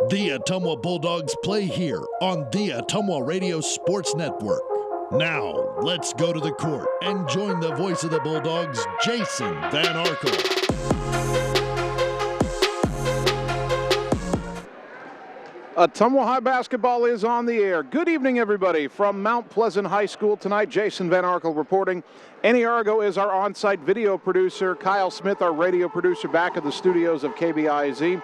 The Ottumwa Bulldogs play here on the Ottumwa Radio Sports Network. Now, let's go to the court and join the voice of the Bulldogs, Jason Van Arkel. Ottumwa High basketball is on the air. Good evening, everybody. From Mount Pleasant High School tonight, Jason Van Arkel reporting. Annie Argo is our on-site video producer. Kyle Smith, our radio producer, back at the studios of KBIZ.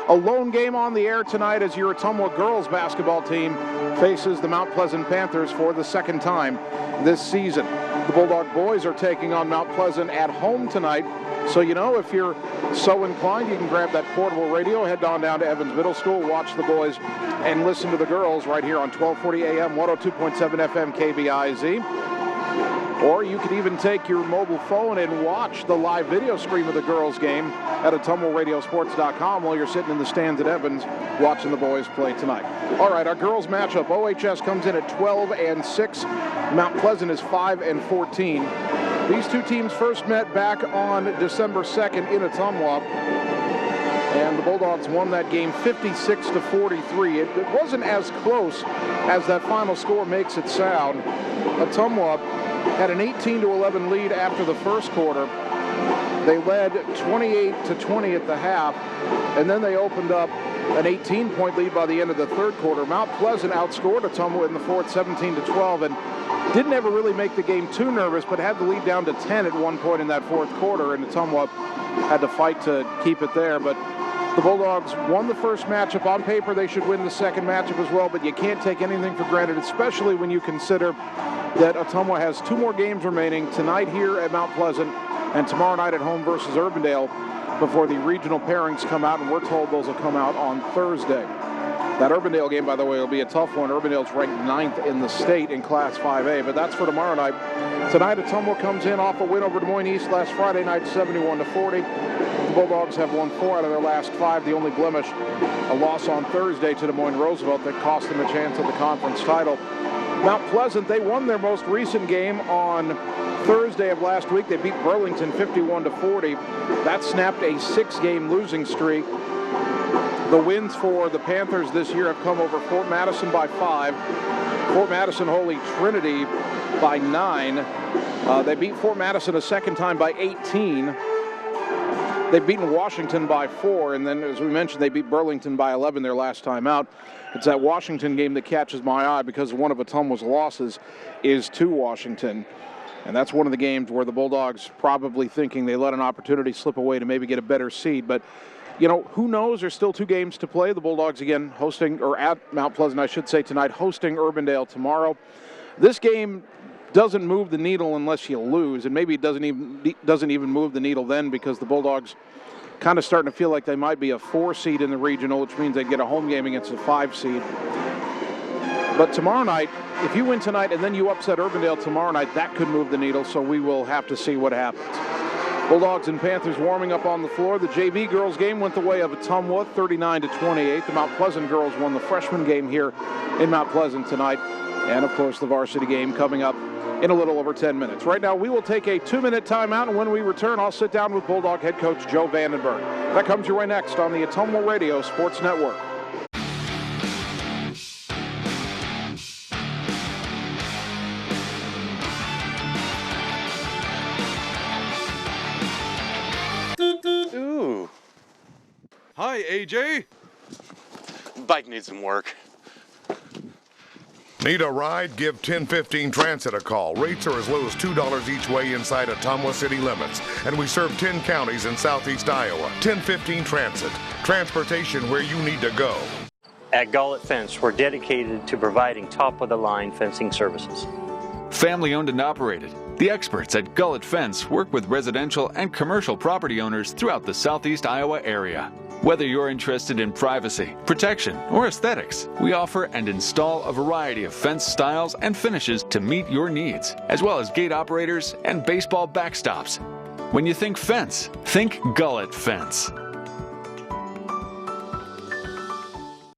A lone game on the air tonight as your Ottumwa girls basketball team faces the Mount Pleasant Panthers for the second time this season. The Bulldog boys are taking on Mount Pleasant at home tonight. So, you know, if you're so inclined, you can grab that portable radio, head on down to Evans Middle School, watch the boys, and listen to the girls right here on 1240 AM, 102.7 FM KBIZ. Or you could even take your mobile phone and watch the live video stream of the girls' game at AttumwaRadioSports.com while you're sitting in the stands at Evans watching the boys play tonight. All right, our girls' matchup. OHS comes in at 12-6. Mount Pleasant is 5-14. These two teams first met back on December 2nd in Ottumwa, and the Bulldogs won that game 56-43. It wasn't as close as that final score makes it sound. Ottumwa had an 18-11 lead after the first quarter. They led 28-20 at the half, and then they opened up an 18-point lead by the end of the third quarter. Mount Pleasant outscored Ottumwa in the fourth 17-12 and didn't ever really make the game too nervous, but had the lead down to 10 at one point in that fourth quarter, and Ottumwa had to fight to keep it there. But the Bulldogs won the first matchup. On paper, they should win the second matchup as well, but you can't take anything for granted, especially when you consider that Ottumwa has two more games remaining, tonight here at Mount Pleasant and tomorrow night at home versus Urbandale, before the regional pairings come out, and we're told those will come out on Thursday. That Urbandale game, by the way, will be a tough one. Urbandale's ranked 9th in the state in Class 5A, but that's for tomorrow night. Tonight, Ottumwa comes in off a win over Des Moines East last Friday night, 71-40. The Bulldogs have won 4 out of their last 5. The only blemish, a loss on Thursday to Des Moines Roosevelt that cost them a chance at the conference title. Mount Pleasant, they won their most recent game on Thursday of last week. They beat Burlington 51-40. That snapped a 6-game losing streak. The wins for the Panthers this year have come over Fort Madison by 5, Fort Madison Holy Trinity by 9. They beat Fort Madison a second time by 18. They've beaten Washington by 4, and then, as we mentioned, they beat Burlington by 11 their last time out. It's that Washington game that catches my eye because one of Ottumwa's losses is to Washington. And that's one of the games where the Bulldogs probably thinking they let an opportunity slip away to maybe get a better seed. But, you know, who knows? There's still 2 games to play. The Bulldogs, again, hosting, or at Mount Pleasant, I should say, tonight, hosting Urbandale tomorrow. This game doesn't move the needle unless you lose, and maybe it doesn't even move the needle then, because the Bulldogs kind of starting to feel like they might be a 4 seed in the regional, which means they'd get a home game against a 5 seed. But tomorrow night, if you win tonight and then you upset Urbandale tomorrow night, that could move the needle, so we will have to see what happens. Bulldogs and Panthers warming up on the floor. The JV girls game went the way of Ottumwa, 39-28. The Mount Pleasant girls won the freshman game here in Mount Pleasant tonight. And, of course, the varsity game coming up in a little over 10 minutes. Right now, we will take a 2-minute timeout, and when we return, I'll sit down with Bulldog head coach Joe Vandenberg. That comes your way next on the Ottumwa Radio Sports Network. Ooh. Hi, AJ. Bike needs some work. Need a ride? Give 1015 Transit a call. Rates are as low as $2 each way inside Ottumwa city limits. And we serve 10 counties in southeast Iowa. 1015 Transit. Transportation where you need to go. At Gullet Fence, we're dedicated to providing top-of-the-line fencing services. Family owned and operated. The experts at Gullet Fence work with residential and commercial property owners throughout the southeast Iowa area. Whether you're interested in privacy, protection, or aesthetics, we offer and install a variety of fence styles and finishes to meet your needs, as well as gate operators and baseball backstops. When you think fence, think Gullet Fence.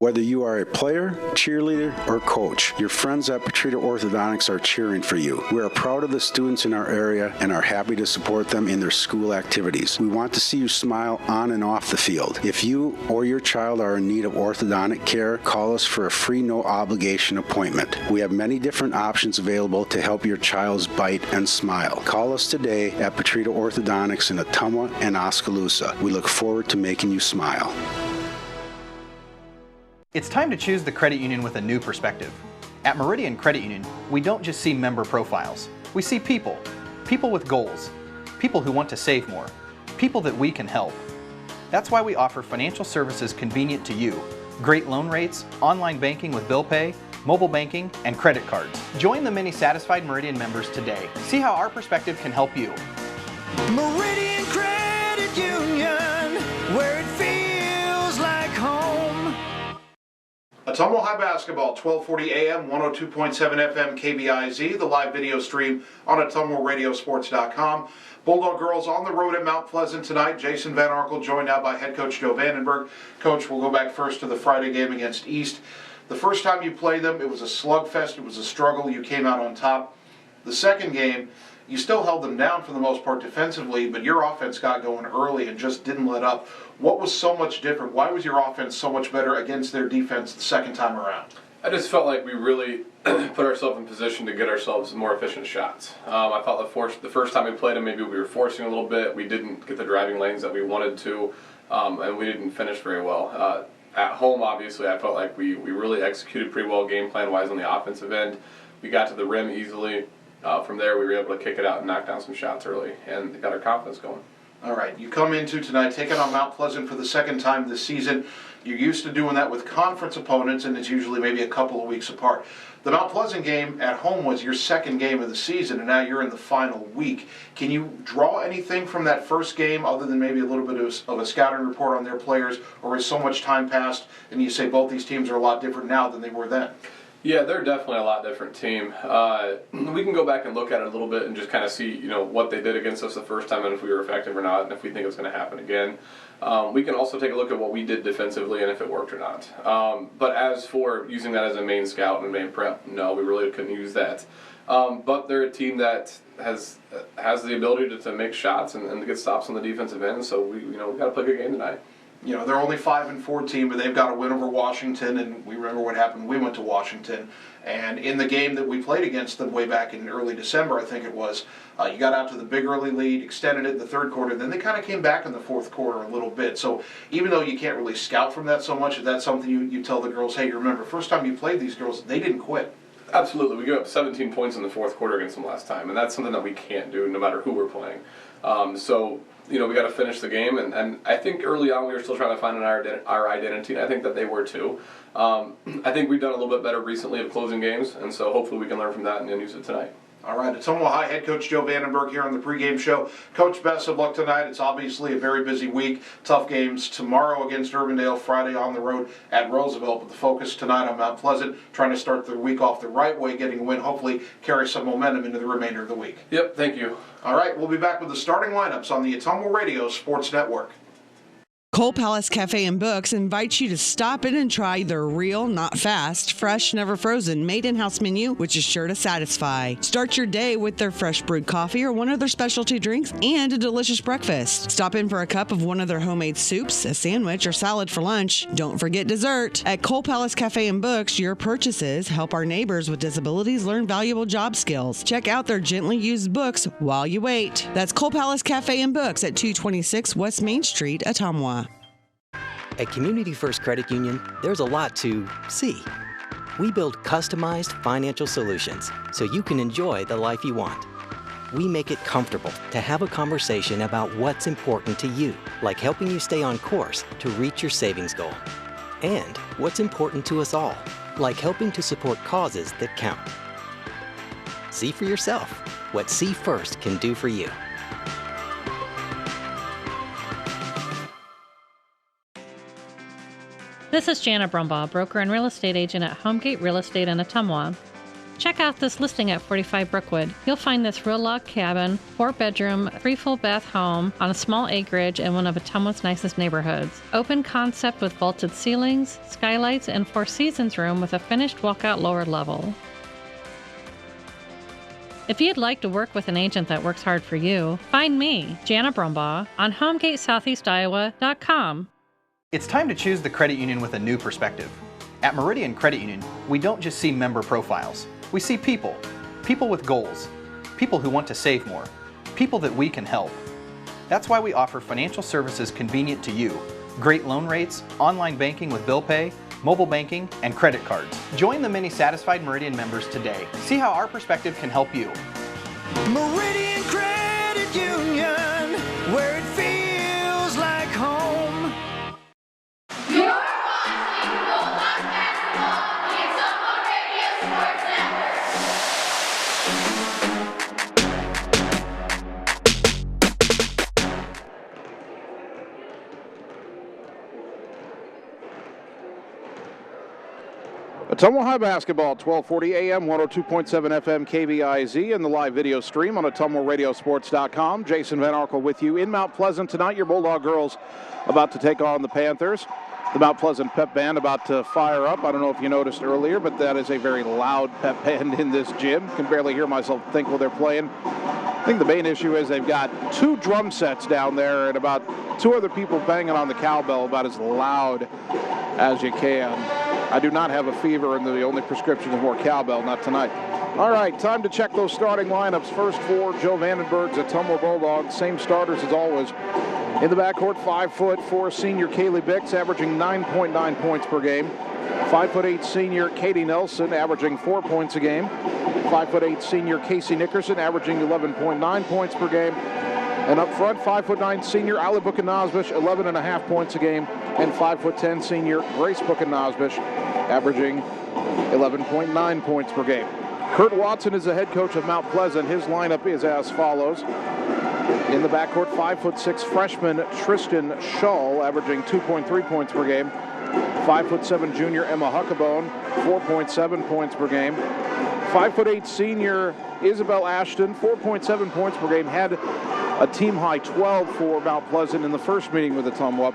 Whether you are a player, cheerleader, or coach, your friends at Petrita Orthodontics are cheering for you. We are proud of the students in our area and are happy to support them in their school activities. We want to see you smile on and off the field. If you or your child are in need of orthodontic care, call us for a free no-obligation appointment. We have many different options available to help your child's bite and smile. Call us today at Petrita Orthodontics in Ottumwa and Oskaloosa. We look forward to making you smile. It's time to choose the credit union with a new perspective. At Meridian Credit Union, we don't just see member profiles. We see people. People with goals. People who want to save more. People that we can help. That's why we offer financial services convenient to you. Great loan rates, online banking with bill pay, mobile banking, and credit cards. Join the many satisfied Meridian members today. See how our perspective can help you. Meridian Credit Union, where it feels like home. Ottumwa High Basketball, 1240 AM, 102.7 FM, KBIZ, the live video stream on OttumwaRadioSports.com. Bulldog girls on the road at Mount Pleasant tonight. Jason Van Arkel joined now by head coach Joe Vandenberg. Coach, we'll go back first to the Friday game against East. The first time you played them, it was a slugfest. It was a struggle. You came out on top. The second game, you still held them down for the most part defensively, but your offense got going early and just didn't let up. What was so much different? Why was your offense so much better against their defense the second time around? I just felt like we really put ourselves in position to get ourselves more efficient shots. I felt the first time we played them, maybe we were forcing a little bit. We didn't get the driving lanes that we wanted to, and we didn't finish very well. At home, obviously, I felt like we really executed pretty well game plan-wise on the offensive end. We got to the rim easily. From there, we were able to kick it out and knock down some shots early, and got our confidence going. All right, you come into tonight taking on Mount Pleasant for the second time this season. You're used to doing that with conference opponents, and it's usually maybe a couple of weeks apart. The Mount Pleasant game at home was your second game of the season, and now you're in the final week. Can you draw anything from that first game other than maybe a little bit of a scouting report on their players, or is so much time passed and you say both these teams are a lot different now than they were then? Yeah, they're definitely a lot different team. We can go back and look at it a little bit and just kind of see, what they did against us the first time and if we were effective or not, and if we think it's going to happen again. We can also take a look at what we did defensively and if it worked or not. But as for using that as a main scout and main prep, no, we really couldn't use that. But they're a team that has the ability to make shots and to get stops on the defensive end. So we got to play a good game tonight. They're only 5-4 team, but they've got a win over Washington, and we remember what happened when we went to Washington. And in the game that we played against them way back in early December, I think it was, you got out to the big early lead, extended it in the third quarter, then they kind of came back in the fourth quarter a little bit. So even though you can't really scout from that so much, is that something you tell the girls, hey, you remember, first time you played these girls, they didn't quit? Absolutely. We gave up 17 points in the fourth quarter against them last time, and that's something that we can't do no matter who we're playing. We got to finish the game, and I think early on we were still trying to find our identity, and I think that they were too. I think we've done a little bit better recently of closing games, and so hopefully we can learn from that and use it tonight. All right, Ottumwa High head coach Joe Vandenberg here on the pregame show. Coach, best of luck tonight. It's obviously a very busy week. Tough games tomorrow against Urbandale, Friday on the road at Roosevelt. But the focus tonight on Mount Pleasant, trying to start the week off the right way, getting a win, hopefully carry some momentum into the remainder of the week. Yep, thank you. All right, we'll be back with the starting lineups on the Ottumwa Radio Sports Network. Cole Palace Cafe and Books invites you to stop in and try their real, not fast, fresh, never frozen, made in-house menu, which is sure to satisfy. Start your day with their fresh brewed coffee or one of their specialty drinks and a delicious breakfast. Stop in for a cup of one of their homemade soups, a sandwich, or salad for lunch. Don't forget dessert. At Cole Palace Cafe and Books, your purchases help our neighbors with disabilities learn valuable job skills. Check out their gently used books while you wait. That's Cole Palace Cafe and Books at 226 West Main Street, Ottumwa. At Community First Credit Union, there's a lot to see. We build customized financial solutions so you can enjoy the life you want. We make it comfortable to have a conversation about what's important to you, like helping you stay on course to reach your savings goal. And what's important to us all, like helping to support causes that count. See for yourself what See First can do for you. This is Jana Brumbaugh, broker and real estate agent at Homegate Real Estate in Ottumwa. Check out this listing at 45 Brookwood. You'll find this real log cabin, 4-bedroom, 3 full bath home on a small acreage in one of Ottumwa's nicest neighborhoods. Open concept with vaulted ceilings, skylights, and 4 seasons room with a finished walkout lower level. If you'd like to work with an agent that works hard for you, find me, Jana Brumbaugh, on HomegateSoutheastIowa.com. It's time to choose the credit union with a new perspective. At Meridian Credit Union, we don't just see member profiles. We see people. People with goals. People who want to save more. People that we can help. That's why we offer financial services convenient to you. Great loan rates, online banking with bill pay, mobile banking, and credit cards. Join the many satisfied Meridian members today. See how our perspective can help you. Meridian Credit Union, where it feels like home. You're watching Bulldog Basketball on the Ottumwa Radio Sports Network. Ottumwa High Basketball, 1240 AM, 102.7 FM, KVIZ, and the live video stream on AttumwaRadioSports.com. Jason Van Arkel with you in Mount Pleasant tonight. Your Bulldog girls about to take on the Panthers. The Mount Pleasant pep band about to fire up. I don't know if you noticed earlier, but that is a very loud pep band in this gym. Can barely hear myself think while they're playing. I think the main issue is they've got 2 drum sets down there and about 2 other people banging on the cowbell about as loud as you can. I do not have a fever, and the only prescription is more cowbell, not tonight. All right, time to check those starting lineups. First for Joe Vandenberg's Ottumwa Bulldogs. Same starters as always. In the backcourt, 5'4" senior Kaylee Bix, averaging 9.9 points per game. 5'8" senior Katie Nelson, averaging 4 points a game. 5'8" senior Casey Nickerson, averaging 11.9 points per game. And up front, 5'9" senior Ali Bukanazbish, 11.5 points a game. And 5'10" senior Grace Bukanazbish, averaging 11.9 points per game. Kurt Watson is the head coach of Mount Pleasant. His lineup is as follows. In the backcourt, 5'6" freshman Tristan Shull, averaging 2.3 points per game. 5'7" junior Emma Huckabone, 4.7 points per game. 5'8" senior Isabel Ashton, 4.7 points per game. Had a team-high 12 for Mount Pleasant in the first meeting with Ottumwa.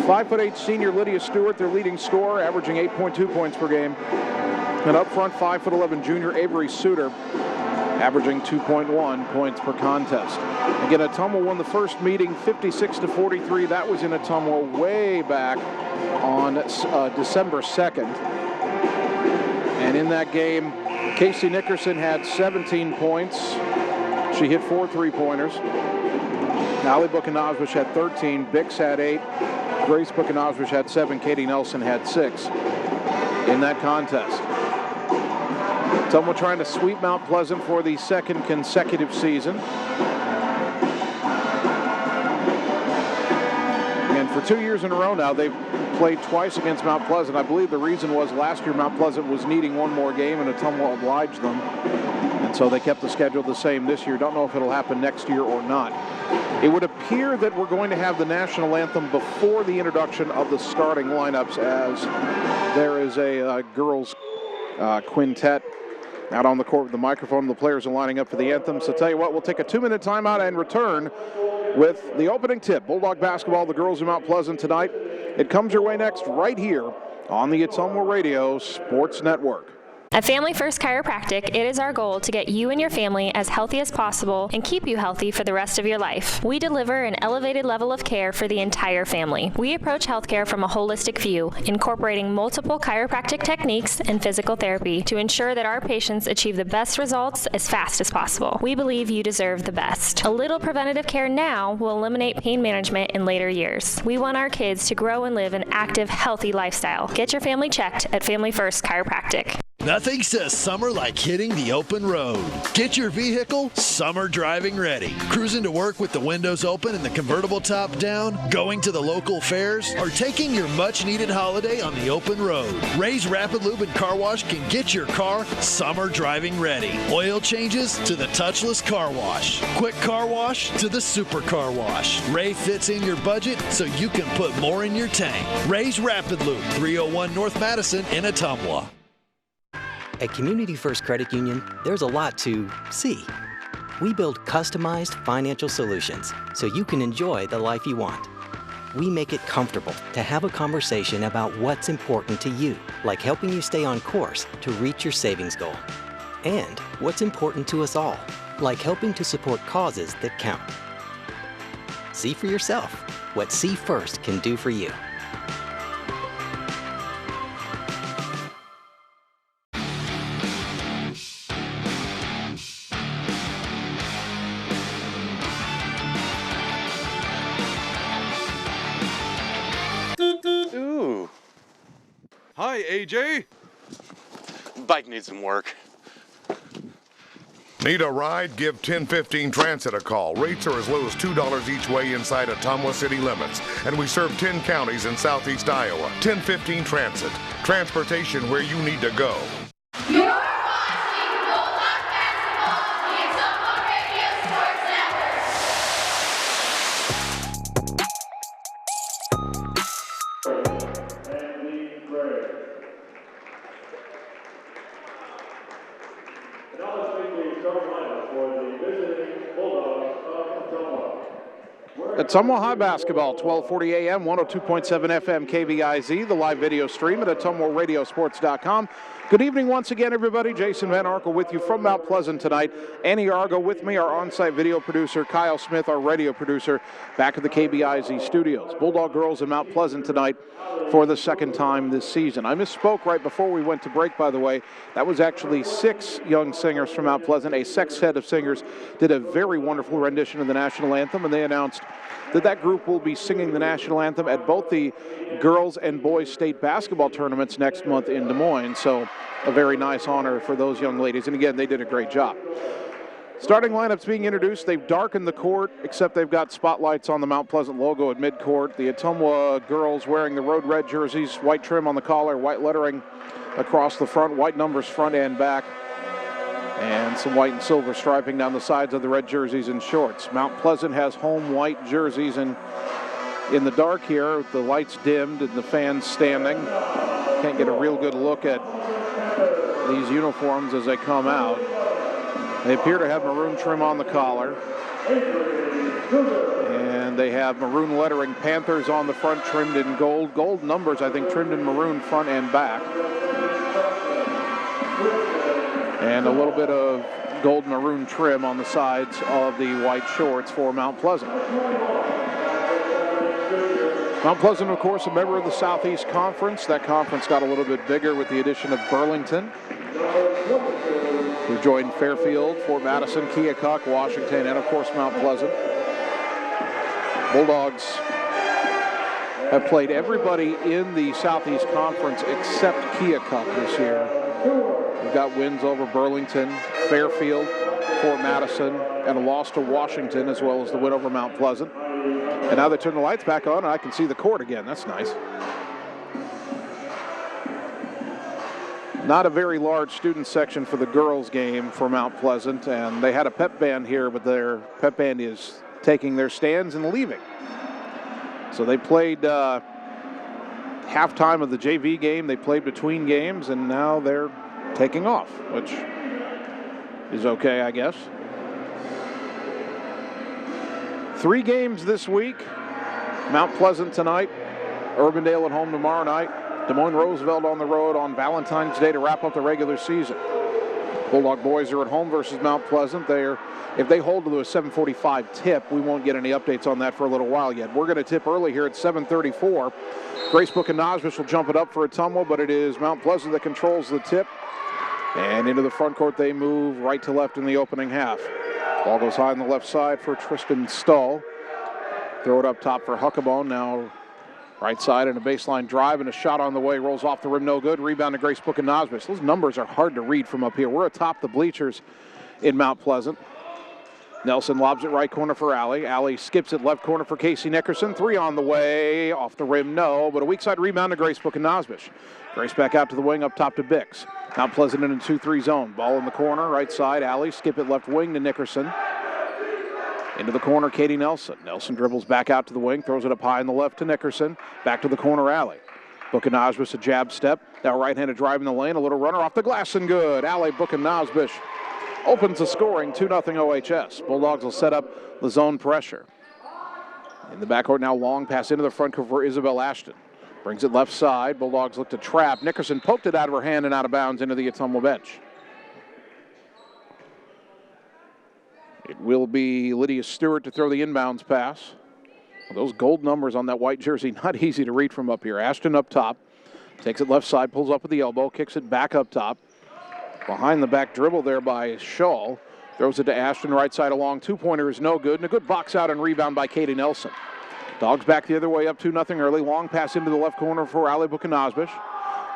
5'8" senior Lydia Stewart, their leading scorer, averaging 8.2 points per game. And up front, 5'11" junior Avery Suter, averaging 2.1 points per contest. Again, Ottumwa won the first meeting 56-43. That was in Ottumwa way back on December 2nd. And in that game, Casey Nickerson had 17 points. She hit 4 3-pointers. Ali Bukanazbish had 13. Bix had 8. Grace Bukanazbish had 7. Katie Nelson had 6 in that contest. Ottumwa trying to sweep Mount Pleasant for the second consecutive season. And for 2 years in a row now, they've played twice against Mount Pleasant. I believe the reason was last year Mount Pleasant was needing one more game and Ottumwa obliged them. And so they kept the schedule the same this year. Don't know if it'll happen next year or not. It would appear that we're going to have the national anthem before the introduction of the starting lineups, as there is a girls quintet out on the court with the microphone. The players are lining up for the anthem. So tell you what, we'll take a 2-minute timeout and return with the opening tip. Bulldog basketball, the girls of Mount Pleasant tonight. It comes your way next right here on the Ottumwa Radio Sports Network. At Family First Chiropractic, it is our goal to get you and your family as healthy as possible and keep you healthy for the rest of your life. We deliver an elevated level of care for the entire family. We approach healthcare from a holistic view, incorporating multiple chiropractic techniques and physical therapy to ensure that our patients achieve the best results as fast as possible. We believe you deserve the best. A little preventative care now will eliminate pain management in later years. We want our kids to grow and live an active, healthy lifestyle. Get your family checked at Family First Chiropractic. Nothing says summer like hitting the open road. Get your vehicle summer driving ready. Cruising to work with the windows open and the convertible top down, going to the local fairs, or taking your much-needed holiday on the open road. Ray's Rapid Lube and Car Wash can get your car summer driving ready. Oil changes to the touchless car wash. Quick car wash to the super car wash. Ray fits in your budget so you can put more in your tank. Ray's Rapid Lube, 301 North Madison in Ottumwa. At Community First Credit Union, there's a lot to see. We build customized financial solutions so you can enjoy the life you want. We make it comfortable to have a conversation about what's important to you, like helping you stay on course to reach your savings goal. And what's important to us all, like helping to support causes that count. See for yourself what See First can do for you. Ooh. Hi, AJ. Bike needs some work. Need a ride? Give 1015 Transit a call. Rates are as low as $2 each way inside Ottumwa city limits. And we serve 10 counties in southeast Iowa. 1015 Transit. Transportation where you need to go. You're watching Bulldog Basketball on the Ottumwa Radio Sports Network. Ottumwa High Basketball, 1240 AM, 102.7 FM, KVIZ, the live video stream at OttumwaRadioSports.com. Good evening once again, everybody. Jason Van Arkel with you from Mount Pleasant tonight. Annie Argo with me, our on-site video producer. Kyle Smith, our radio producer, back at the KBIZ studios. Bulldog girls in Mount Pleasant tonight for the second time this season. I misspoke right before we went to break, by the way. That was actually 6 young singers from Mount Pleasant. A sextet of singers did a very wonderful rendition of the national anthem, and they announced that group will be singing the national anthem at both the girls and boys state basketball tournaments next month in Des Moines. So a very nice honor for those young ladies. And again, they did a great job. Starting lineups being introduced. They've darkened the court, except they've got spotlights on the Mount Pleasant logo at midcourt. The Ottumwa girls wearing the road red jerseys, white trim on the collar, white lettering across the front, white numbers front and back, and some white and silver striping down the sides of the red jerseys and shorts. Mount Pleasant has home white jerseys, and in the dark here, the lights dimmed and the fans standing. Can't get a real good look at these uniforms as they come out. They appear to have maroon trim on the collar, and they have maroon lettering, Panthers on the front trimmed in gold. Gold numbers, I think, trimmed in maroon front and back. And a little bit of gold maroon trim on the sides of the white shorts for Mount Pleasant. Mount Pleasant, of course, a member of the Southeast Conference. That conference got a little bit bigger with the addition of Burlington, who joined Fairfield, Fort Madison, Keokuk, Washington, and, of course, Mount Pleasant. Bulldogs have played everybody in the Southeast Conference except Keokuk this year. We've got wins over Burlington, Fairfield, Fort Madison, and a loss to Washington, as well as the win over Mount Pleasant. And now they turn the lights back on, and I can see the court again. That's nice. Not a very large student section for the girls' game for Mount Pleasant, and they had a pep band here, but their pep band is taking their stands and leaving. So they played halftime of the JV game. They played between games, and now they're taking off, which is okay, I guess. 3 games this week. Mount Pleasant tonight, Urbandale at home tomorrow night, Des Moines Roosevelt on the road on Valentine's Day to wrap up the regular season. Bulldog boys are at home versus Mount Pleasant. If they hold to a 7:45 tip, we won't get any updates on that for a little while yet. We're going to tip early here at 7:34. Gracebrook and Nosbush will jump it up for Ottumwa, but it is Mount Pleasant that controls the tip. And into the front court they move right to left in the opening half. Ball goes high on the left side for Tristan Stull. Throw it up top for Huckabone. Now right side and a baseline drive and a shot on the way. Rolls off the rim, no good. Rebound to Gracebrook and Nosbush. Those numbers are hard to read from up here. We're atop the bleachers in Mount Pleasant. Nelson lobs it right corner for Alley. Alley skips it left corner for Casey Nickerson. 3 on the way. Off the rim, no. But a weak side rebound to Gracebrook and Nosbush. Grace back out to the wing, up top to Bix. Mount Pleasant in a 2-3 zone. Ball in the corner, right side. Alley, skip it left wing to Nickerson. Into the corner, Katie Nelson. Nelson dribbles back out to the wing, throws it up high in the left to Nickerson. Back to the corner, Alley. Bukanazbish, a jab step. Now right-handed drive in the lane. A little runner off the glass and good. Ali Bukanazbish opens the scoring, 2-0 OHS. Bulldogs will set up the zone pressure. In the backcourt now, long pass into the front court for Isabel Ashton. Brings it left side. Bulldogs look to trap. Nickerson poked it out of her hand and out of bounds into the Ottumwa bench. It will be Lydia Stewart to throw the inbounds pass. Well, those gold numbers on that white jersey, not easy to read from up here. Ashton up top. Takes it left side, pulls up with the elbow, kicks it back up top. Behind the back dribble there by Shaw. Throws it to Ashton, right side along. Two-pointer is no good, and a good box out and rebound by Katie Nelson. Dogs back the other way up 2-0 early. Long pass into the left corner for Ali Bukanazbish.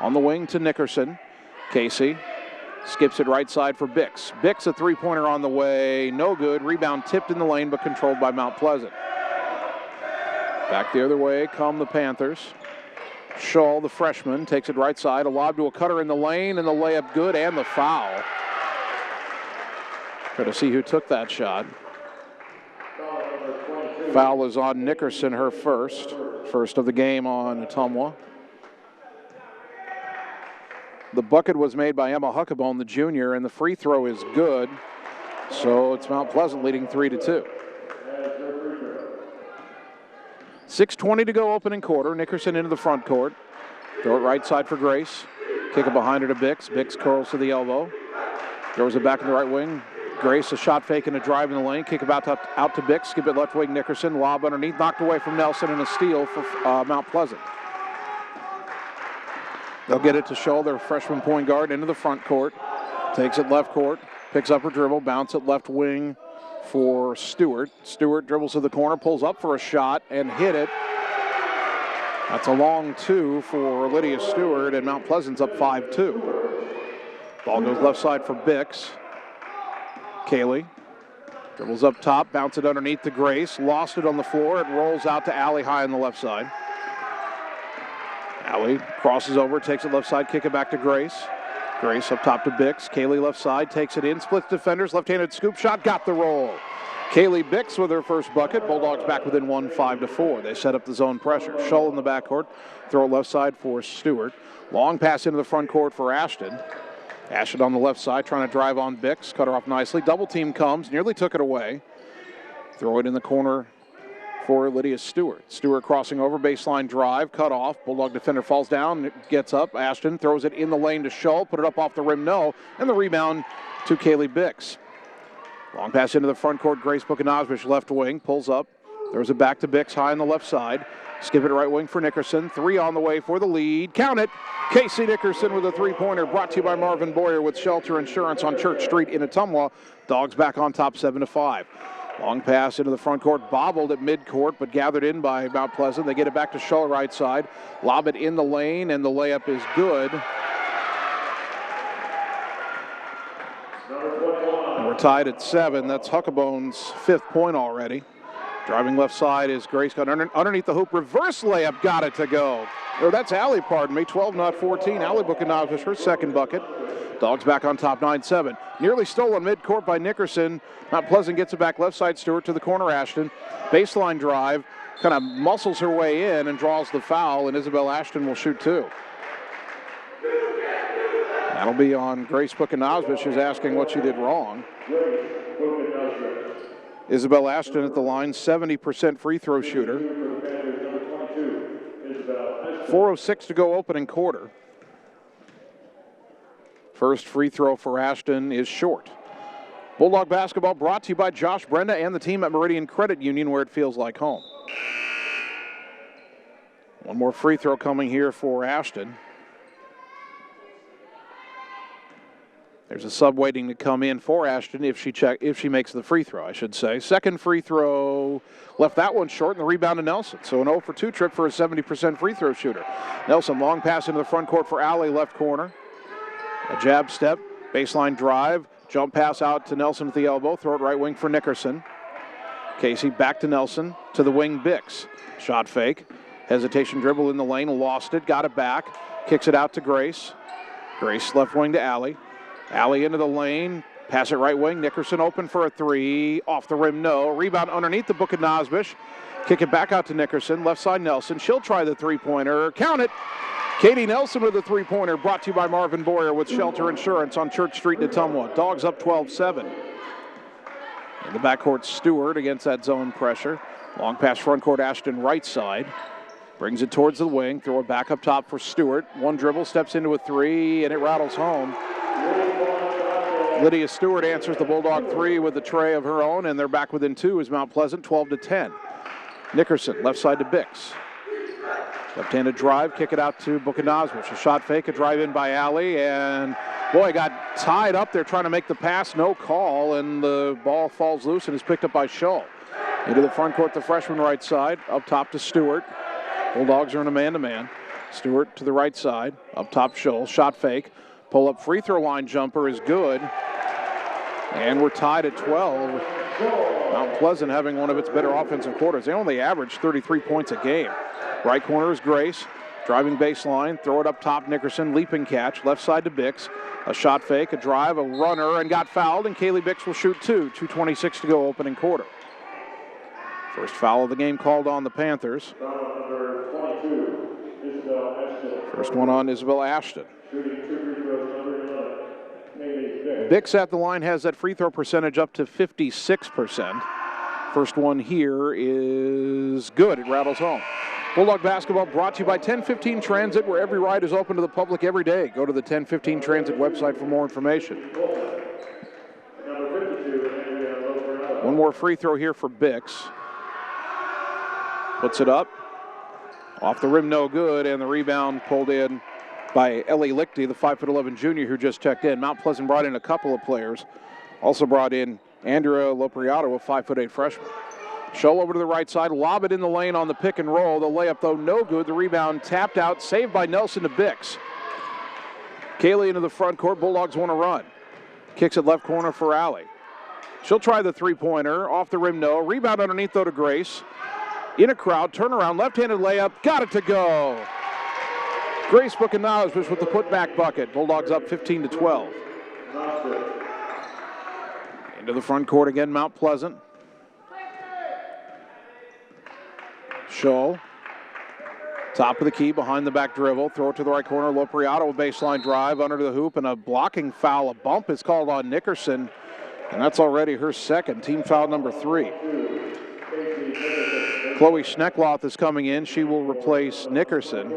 On the wing to Nickerson. Casey skips it right side for Bix. Bix, a three-pointer on the way. No good. Rebound tipped in the lane, but controlled by Mount Pleasant. Back the other way come the Panthers. Shaw, the freshman, takes it right side. A lob to a cutter in the lane, and the layup good, and the foul. Try to see who took that shot. Foul is on Nickerson, her first of the game on Ottumwa. The bucket was made by Emma Huckabone, the junior, and the free throw is good. So it's Mount Pleasant leading 3-2. 6:20 to go, opening quarter. Nickerson into the front court. Throw it right side for Grace. Kick it behind her to Bix. Bix curls to the elbow. Throws it back in the right wing. Grace, a shot fake and a drive in the lane. Kick it out to Bix. Skip it left wing Nickerson. Lob underneath. Knocked away from Nelson, and a steal for Mount Pleasant. They'll get it to Shaw, their freshman point guard, into the front court. Takes it left court. Picks up her dribble. Bounce it left wing for Stewart. Stewart dribbles to the corner. Pulls up for a shot and hit it. That's a long two for Lydia Stewart, and Mount Pleasant's up 5-2. Ball goes left side for Bix. Kaylee dribbles up top, bounce it underneath to Grace, lost it on the floor. It rolls out to Allie high on the left side. Allie crosses over, takes it left side, kick it back to Grace. Grace up top to Bix. Kaylee left side, takes it in, splits defenders, left-handed scoop shot, got the roll. Kaylee Bix with her first bucket. Bulldogs back within 1, 5-4. They set up the zone pressure. Shull in the backcourt, throw it left side for Stewart. Long pass into the front court for Ashton. Ashton on the left side, trying to drive on Bix. Cut her off nicely. Double team comes, nearly took it away. Throw it in the corner for Lydia Stewart. Stewart crossing over, baseline drive, cut off. Bulldog defender falls down, gets up. Ashton throws it in the lane to Shull, put it up off the rim, no. And the rebound to Kaylee Bix. Long pass into the front court, Grace Bukanazbish, left wing, pulls up. Throws it back to Bix, high on the left side. Skip it right wing for Nickerson. Three on the way for the lead. Count it. Casey Nickerson with a three-pointer, brought to you by Marvin Boyer with Shelter Insurance on Church Street in Ottumwa. Dogs back on top 7-5. Long pass into the front court, bobbled at midcourt, but gathered in by Mount Pleasant. They get it back to Shull right side. Lob it in the lane, and the layup is good. And we're tied at 7. That's Huckabone's 5th point already. Driving left side is Grace, got underneath the hoop, reverse layup, got it to go. Or that's Allie, pardon me, 12 not 14. Allie Bukanazbish, her second bucket. Dogs back on top 9-7. Nearly stolen midcourt by Nickerson. Mount Pleasant gets it back left side, Stewart to the corner, Ashton. Baseline drive, kind of muscles her way in and draws the foul, and Isabel Ashton will shoot two. That'll be on Grace Bukanazbish, who's asking what she did wrong. Isabel Ashton at the line, 70% free throw shooter. 4:06 to go, opening quarter. First free throw for Ashton is short. Bulldog basketball brought to you by Josh Brenda and the team at Meridian Credit Union, where it feels like home. One more free throw coming here for Ashton. There's a sub waiting to come in for Ashton if she makes the free throw, I should say. Second free throw, left that one short, and the rebound to Nelson. So an 0 for 2 trip for a 70% free throw shooter. Nelson, long pass into the front court for Allie, left corner. A jab step, baseline drive, jump pass out to Nelson at the elbow, throw it right wing for Nickerson. Casey back to Nelson, to the wing Bix. Shot fake, hesitation dribble in the lane, lost it, got it back, kicks it out to Grace. Grace left wing to Allie. Allie into the lane, pass it right wing. Nickerson open for a three, off the rim, no. Rebound underneath the Bukanazbish. Kick it back out to Nickerson, left side Nelson. She'll try the three-pointer, count it. Katie Nelson with a three-pointer, brought to you by Marvin Boyer with Shelter Insurance on Church Street in Ottumwa. Dogs up 12-7. In the backcourt, Stewart against that zone pressure. Long pass front court, Ashton right side. Brings it towards the wing. Throw it back up top for Stewart. One dribble, steps into a three, and it rattles home. Lydia Stewart answers the Bulldog three with a tray of her own, and they're back within two as Mount Pleasant 12-10. Nickerson, left side to Bix. Left-handed drive, kick it out to Bukanazwich. A shot fake, a drive in by Alley, and boy, got tied up there trying to make the pass, no call, and the ball falls loose and is picked up by Scholl. Into the front court, the freshman right side, up top to Stewart. Bulldogs are in a man-to-man. Stewart to the right side, up top Scholl, shot fake. Pull-up free throw line jumper is good. And we're tied at 12. Mount Pleasant having one of its better offensive quarters. They only average 33 points a game. Right corner is Grace. Driving baseline, throw it up top, Nickerson, leaping catch, left side to Bix. A shot fake, a drive, a runner, and got fouled, and Kaylee Bix will shoot two. 2:26 to go opening quarter. First foul of the game called on the Panthers. First one on Isabel Ashton. Bix at the line has that free throw percentage up to 56%. First one here is good. It rattles home. Bulldog basketball brought to you by 1015 Transit, where every ride is open to the public every day. Go to the 1015 Transit website for more information. One more free throw here for Bix. Puts it up. Off the rim, no good, and the rebound pulled in by Ellie Lichty, the 5'11" junior who just checked in. Mount Pleasant brought in a couple of players. Also brought in Andrea Lopriato, a 5'8" freshman. Scholl over to the right side, lob it in the lane on the pick and roll. The layup, though, no good. The rebound tapped out, saved by Nelson to Bix. Kaylee into the front court. Bulldogs want to run. Kicks it left corner for Alley. She'll try the three-pointer. Off the rim, no. Rebound underneath, though, to Grace. In a crowd, turnaround, left-handed layup. Got it to go. Grace Bukanazwich with the putback bucket. Bulldogs up 15-12. Into the front court again, Mount Pleasant. Scholl. Top of the key, behind the back dribble. Throw it to the right corner. Lopriato, a baseline drive under the hoop, and a blocking foul. A bump is called on Nickerson, and that's already her second. Team foul number 3. Chloe Schneckloth is coming in. She will replace Nickerson.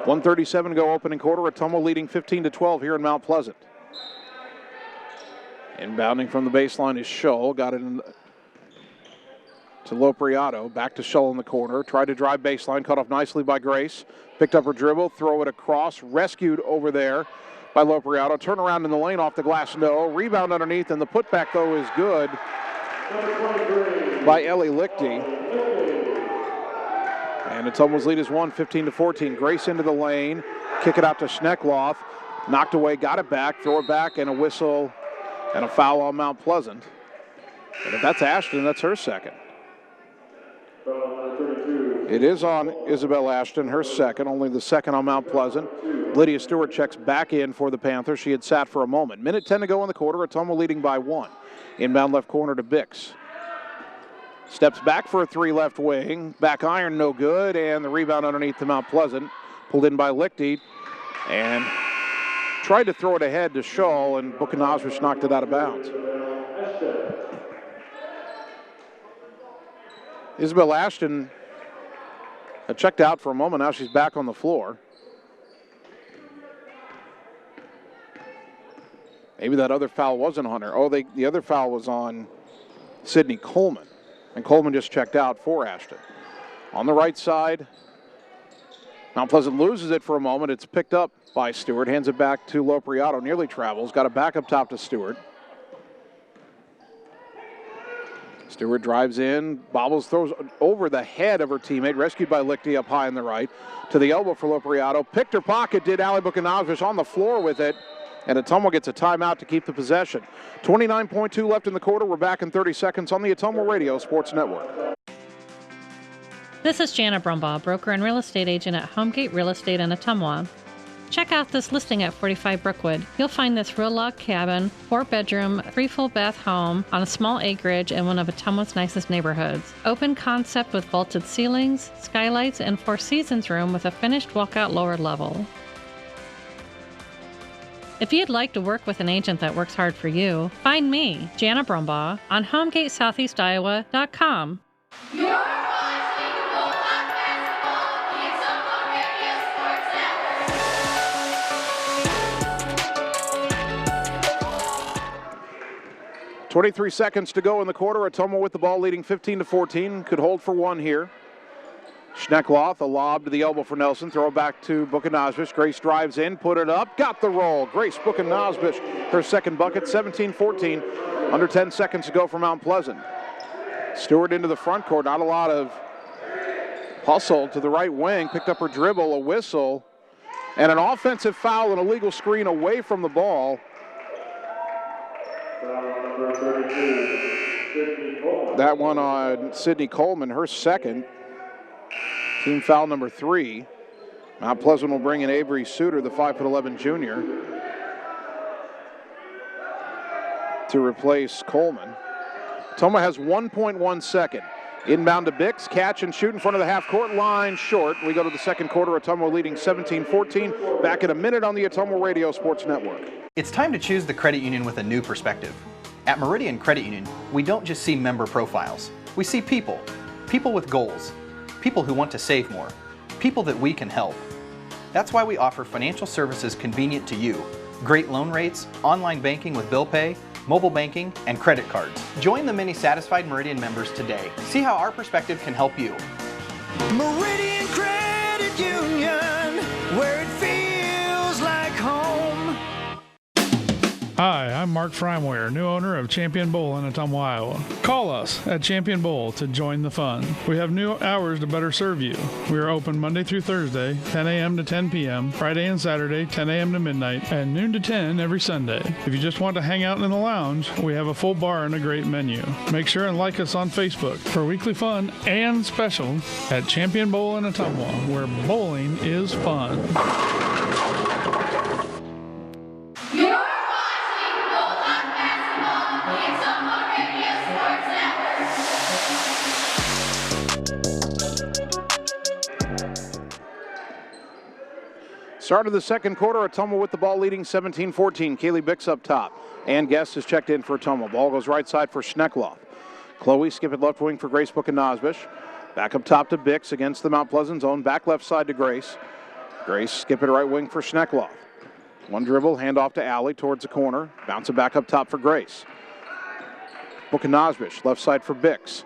1:37 to go opening quarter. Ottumwa leading 15-12 here in Mount Pleasant. Inbounding from the baseline is Scholl. Got it in to Lopriato. Back to Scholl in the corner. Tried to drive baseline. Cut off nicely by Grace. Picked up her dribble. Throw it across. Rescued over there by Lopriato. Turn around in the lane off the glass. No. Rebound underneath. And the putback, though, is good by Ellie Lichty. And Ottumwa's lead is 15-14. Grace into the lane. Kick it out to Schneckloth. Knocked away. Got it back. Throw it back. And a whistle. And a foul on Mount Pleasant. And if that's Ashton, that's her second. It is on Isabel Ashton, her second, only the second on Mount Pleasant. Lydia Stewart checks back in for the Panthers. She had sat for a moment. Minute 10 to go in the quarter. Ottumwa leading by 1. Inbound left corner to Bix. Steps back for a three left wing. Back iron, no good. And the rebound underneath to Mount Pleasant. Pulled in by Lichty. And tried to throw it ahead to Scholl, and Bukanazwich knocked it out of bounds. Isabel Ashton had checked out for a moment. Now she's back on the floor. Maybe that other foul wasn't on her. Oh, the other foul was on Sydney Coleman. And Coleman just checked out for Ashton. On the right side, Mount Pleasant loses it for a moment. It's picked up by Stewart. Hands it back to Lopriato. Nearly travels. Got it back up top to Stewart. Stewart drives in, bobbles, throws over the head of her teammate. Rescued by Lichty up high on the right. To the elbow for Lopriato. Picked her pocket, did Ali Bukanazwich on the floor with it. And Ottumwa gets a timeout to keep the possession. 29.2 left in the quarter. We're back in 30 seconds on the Ottumwa Radio Sports Network. This is Jana Brumbaugh, broker and real estate agent at Homegate Real Estate in Ottumwa. Check out this listing at 45 Brookwood. You'll find this real log cabin, 4-bedroom, 3 full bath home on a small acreage in one of Ottumwa's nicest neighborhoods. Open concept with vaulted ceilings, skylights, and 4 seasons room with a finished walkout lower level. If you'd like to work with an agent that works hard for you, find me, Jana Brumbaugh, on HomegateSoutheastIowa.com. You're watching Bulldog Basketball, the Ottumwa Radio Sports Network. 23 seconds to go in the quarter. Ottumwa with the ball, leading 15-14. Could hold for one here. Schneckloth, a lob to the elbow for Nelson. Throw it back to Buchanozbish. Grace drives in, put it up, got the roll. Grace Buchanozbish, her second bucket, 17-14. Under 10 seconds to go for Mount Pleasant. Stewart into the front court. Not a lot of hustle to the right wing. Picked up her dribble, a whistle, and an offensive foul and a legal screen away from the ball. That one on Sydney Coleman, her second. Team foul number 3. Mount Pleasant will bring in Avery Suter, the 5'11" junior, to replace Coleman. Ottumwa has 1.1 second. Inbound to Bix, catch and shoot in front of the half-court line, short. We go to the second quarter. Ottumwa leading 17-14. Back in a minute on the Ottumwa Radio Sports Network. It's time to choose the credit union with a new perspective. At Meridian Credit Union, we don't just see member profiles. We see people. People with goals. People who want to save more. People that we can help. That's why we offer financial services convenient to you. Great loan rates, online banking with bill pay, mobile banking, and credit cards. Join the many satisfied Meridian members today. See how our perspective can help you. Meridian Credit Union, where it feels like home. Hi, I'm Mark Freimweyer, new owner of Champion Bowl in Ottumwa, Iowa. Call us at Champion Bowl to join the fun. We have new hours to better serve you. We are open Monday through Thursday, 10 a.m. to 10 p.m., Friday and Saturday, 10 a.m. to midnight, and noon to 10 every Sunday. If you just want to hang out in the lounge, we have a full bar and a great menu. Make sure and like us on Facebook for weekly fun and special at Champion Bowl in Ottumwa, where bowling is fun. You're watching Bulldog Basketball, the Ottumwa Radio Sports Network. Start of the second quarter. Ottumwa with the ball, leading 17-14. Kaylee Bix up top. And Guest is checked in for Ottumwa. Ball goes right side for Schneckloth. Chloe skip it left wing for Grace Buchanozbish. Back up top to Bix against the Mount Pleasant zone. Back left side to Grace. Grace skip it right wing for Schneckloth. One dribble, hand off to Alley towards the corner. Bounce it back up top for Grace. Buchanozbish, left side for Bix.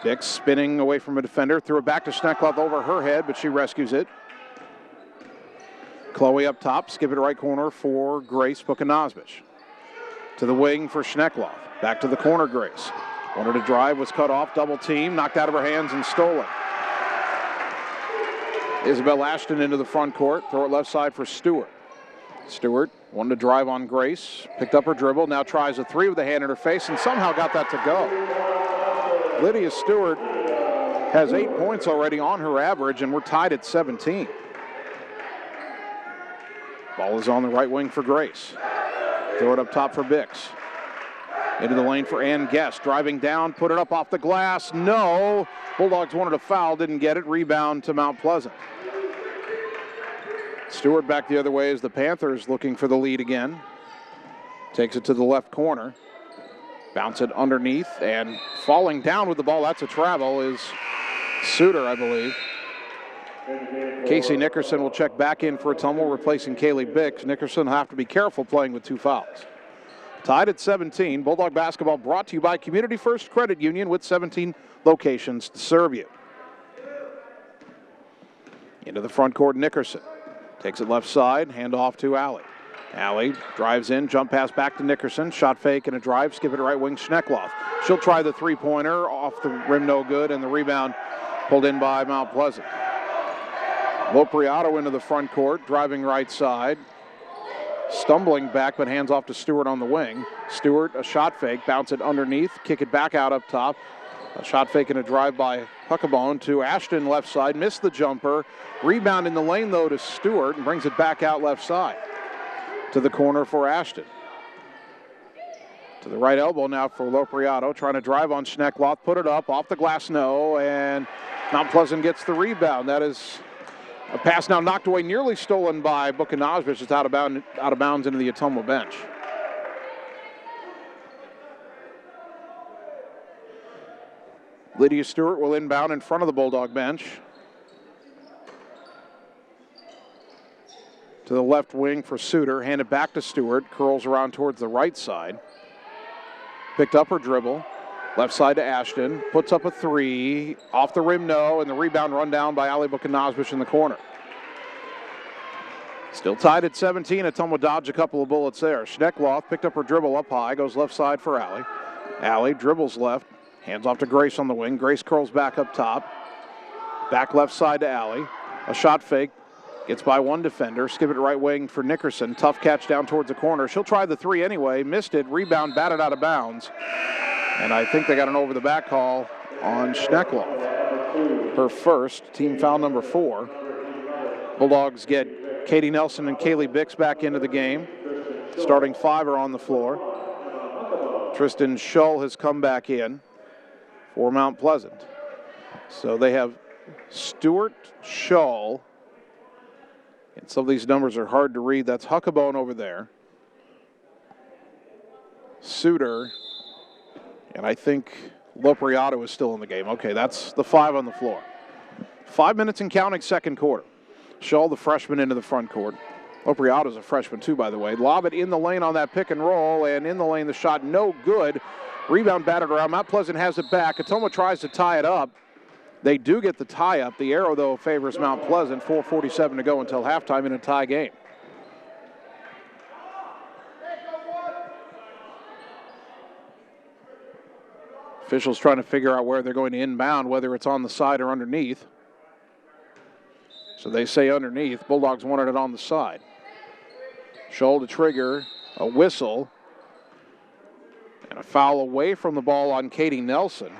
Bix spinning away from a defender. Threw it back to Schneckloth over her head, but she rescues it. Chloe up top, skip it right corner for Grace Buchanozbish. To the wing for Schneckloth. Back to the corner, Grace. Wanted to drive, was cut off, double team, knocked out of her hands and stolen. Isabel Ashton into the front court. Throw it left side for Stewart. Stewart wanted to drive on Grace, picked up her dribble, now tries a three with a hand in her face and somehow got that to go. Lydia Stewart has 8 points already on her average, and we're tied at 17. Ball is on the right wing for Grace. Throw it up top for Bix. Into the lane for Ann Guest. Driving down, put it up off the glass. No. Bulldogs wanted a foul, didn't get it. Rebound to Mount Pleasant. Stewart back the other way as the Panthers looking for the lead again. Takes it to the left corner. Bounce it underneath, and falling down with the ball, that's a travel, is Suter, I believe. Casey Nickerson will check back in for Ottumwa, replacing Kaylee Bix. Nickerson will have to be careful playing with 2 fouls. Tied at 17. Bulldog basketball brought to you by Community First Credit Union with 17 locations to serve you. Into the front court, Nickerson. Takes it left side, hand off to Alley. Alley drives in, jump pass back to Nickerson. Shot fake and a drive, skip it to right wing, Schneckloth. She'll try the three-pointer, off the rim, no good, and the rebound pulled in by Mount Pleasant. Lopriato into the front court, driving right side. Stumbling back, but hands off to Stewart on the wing. Stewart, a shot fake, bounce it underneath, kick it back out up top. A shot fake and a drive by Huckabone to Ashton left side. Missed the jumper. Rebound in the lane, though, to Stewart and brings it back out left side. To the corner for Ashton. To the right elbow now for Lopriato. Trying to drive on Schneckloth. Put it up. Off the glass, no. And Mount Pleasant gets the rebound. That is a pass now knocked away, nearly stolen by Bukanovich. It's out of bounds into the Ottumwa bench. Lydia Stewart will inbound in front of the Bulldog bench. To the left wing for Suter. Hand it back to Stewart. Curls around towards the right side. Picked up her dribble. Left side to Ashton. Puts up a three. Off the rim, no. And the rebound run down by Ali Bukanovich in the corner. Still tied at 17. Ottumwa dodged a couple of bullets there. Schneckloth picked up her dribble up high. Goes left side for Ali. Ali dribbles left. Hands off to Grace on the wing. Grace curls back up top. Back left side to Ali. A shot fake. Gets by one defender. Skip it right wing for Nickerson. Tough catch down towards the corner. She'll try the three anyway. Missed it. Rebound batted out of bounds. And I think they got an over the back call on Schneckloth. Her first, team foul number 4. Bulldogs get Katie Nelson and Kaylee Bix back into the game. Starting 5 are on the floor. Tristan Shull has come back in for Mount Pleasant. So they have Stewart, Shull, and some of these numbers are hard to read. That's Huckabone over there. Suter, and I think Lopriato is still in the game. Okay, that's the 5 on the floor. 5 minutes and counting, second quarter. Shull, the freshman, into the front court. Lopriato's a freshman too, by the way. Lob it in the lane on that pick and roll, and in the lane the shot no good. Rebound batted around. Mount Pleasant has it back. Ottumwa tries to tie it up. They do get the tie up. The arrow, though, favors Mount Pleasant. 4:47 to go until halftime in a tie game. Officials trying to figure out where they're going to inbound, whether it's on the side or underneath. So they say underneath. Bulldogs wanted it on the side. Shull to trigger, a whistle, and a foul away from the ball on Katie Nelson.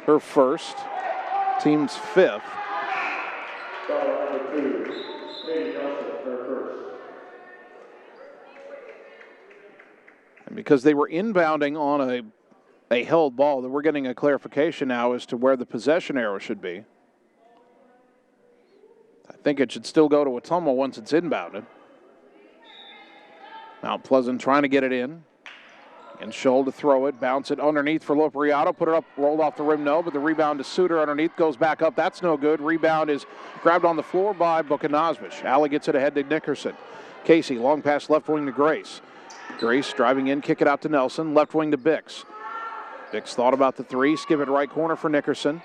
Her first, team's 5th. And because they were inbounding on a held ball, that we're getting a clarification now as to where the possession arrow should be. I think it should still go to Ottumwa once it's inbounded. Mount Pleasant trying to get it in. And Shull to throw it, bounce it underneath for Lopriato, put it up, rolled off the rim, no, but the rebound to Suter underneath, goes back up, that's no good. Rebound is grabbed on the floor by Bukanovich. Allie gets it ahead to Nickerson. Casey, long pass left wing to Grace. Grace driving in, kick it out to Nelson, left wing to Bix. Bix thought about the three, skip it right corner for Nickerson.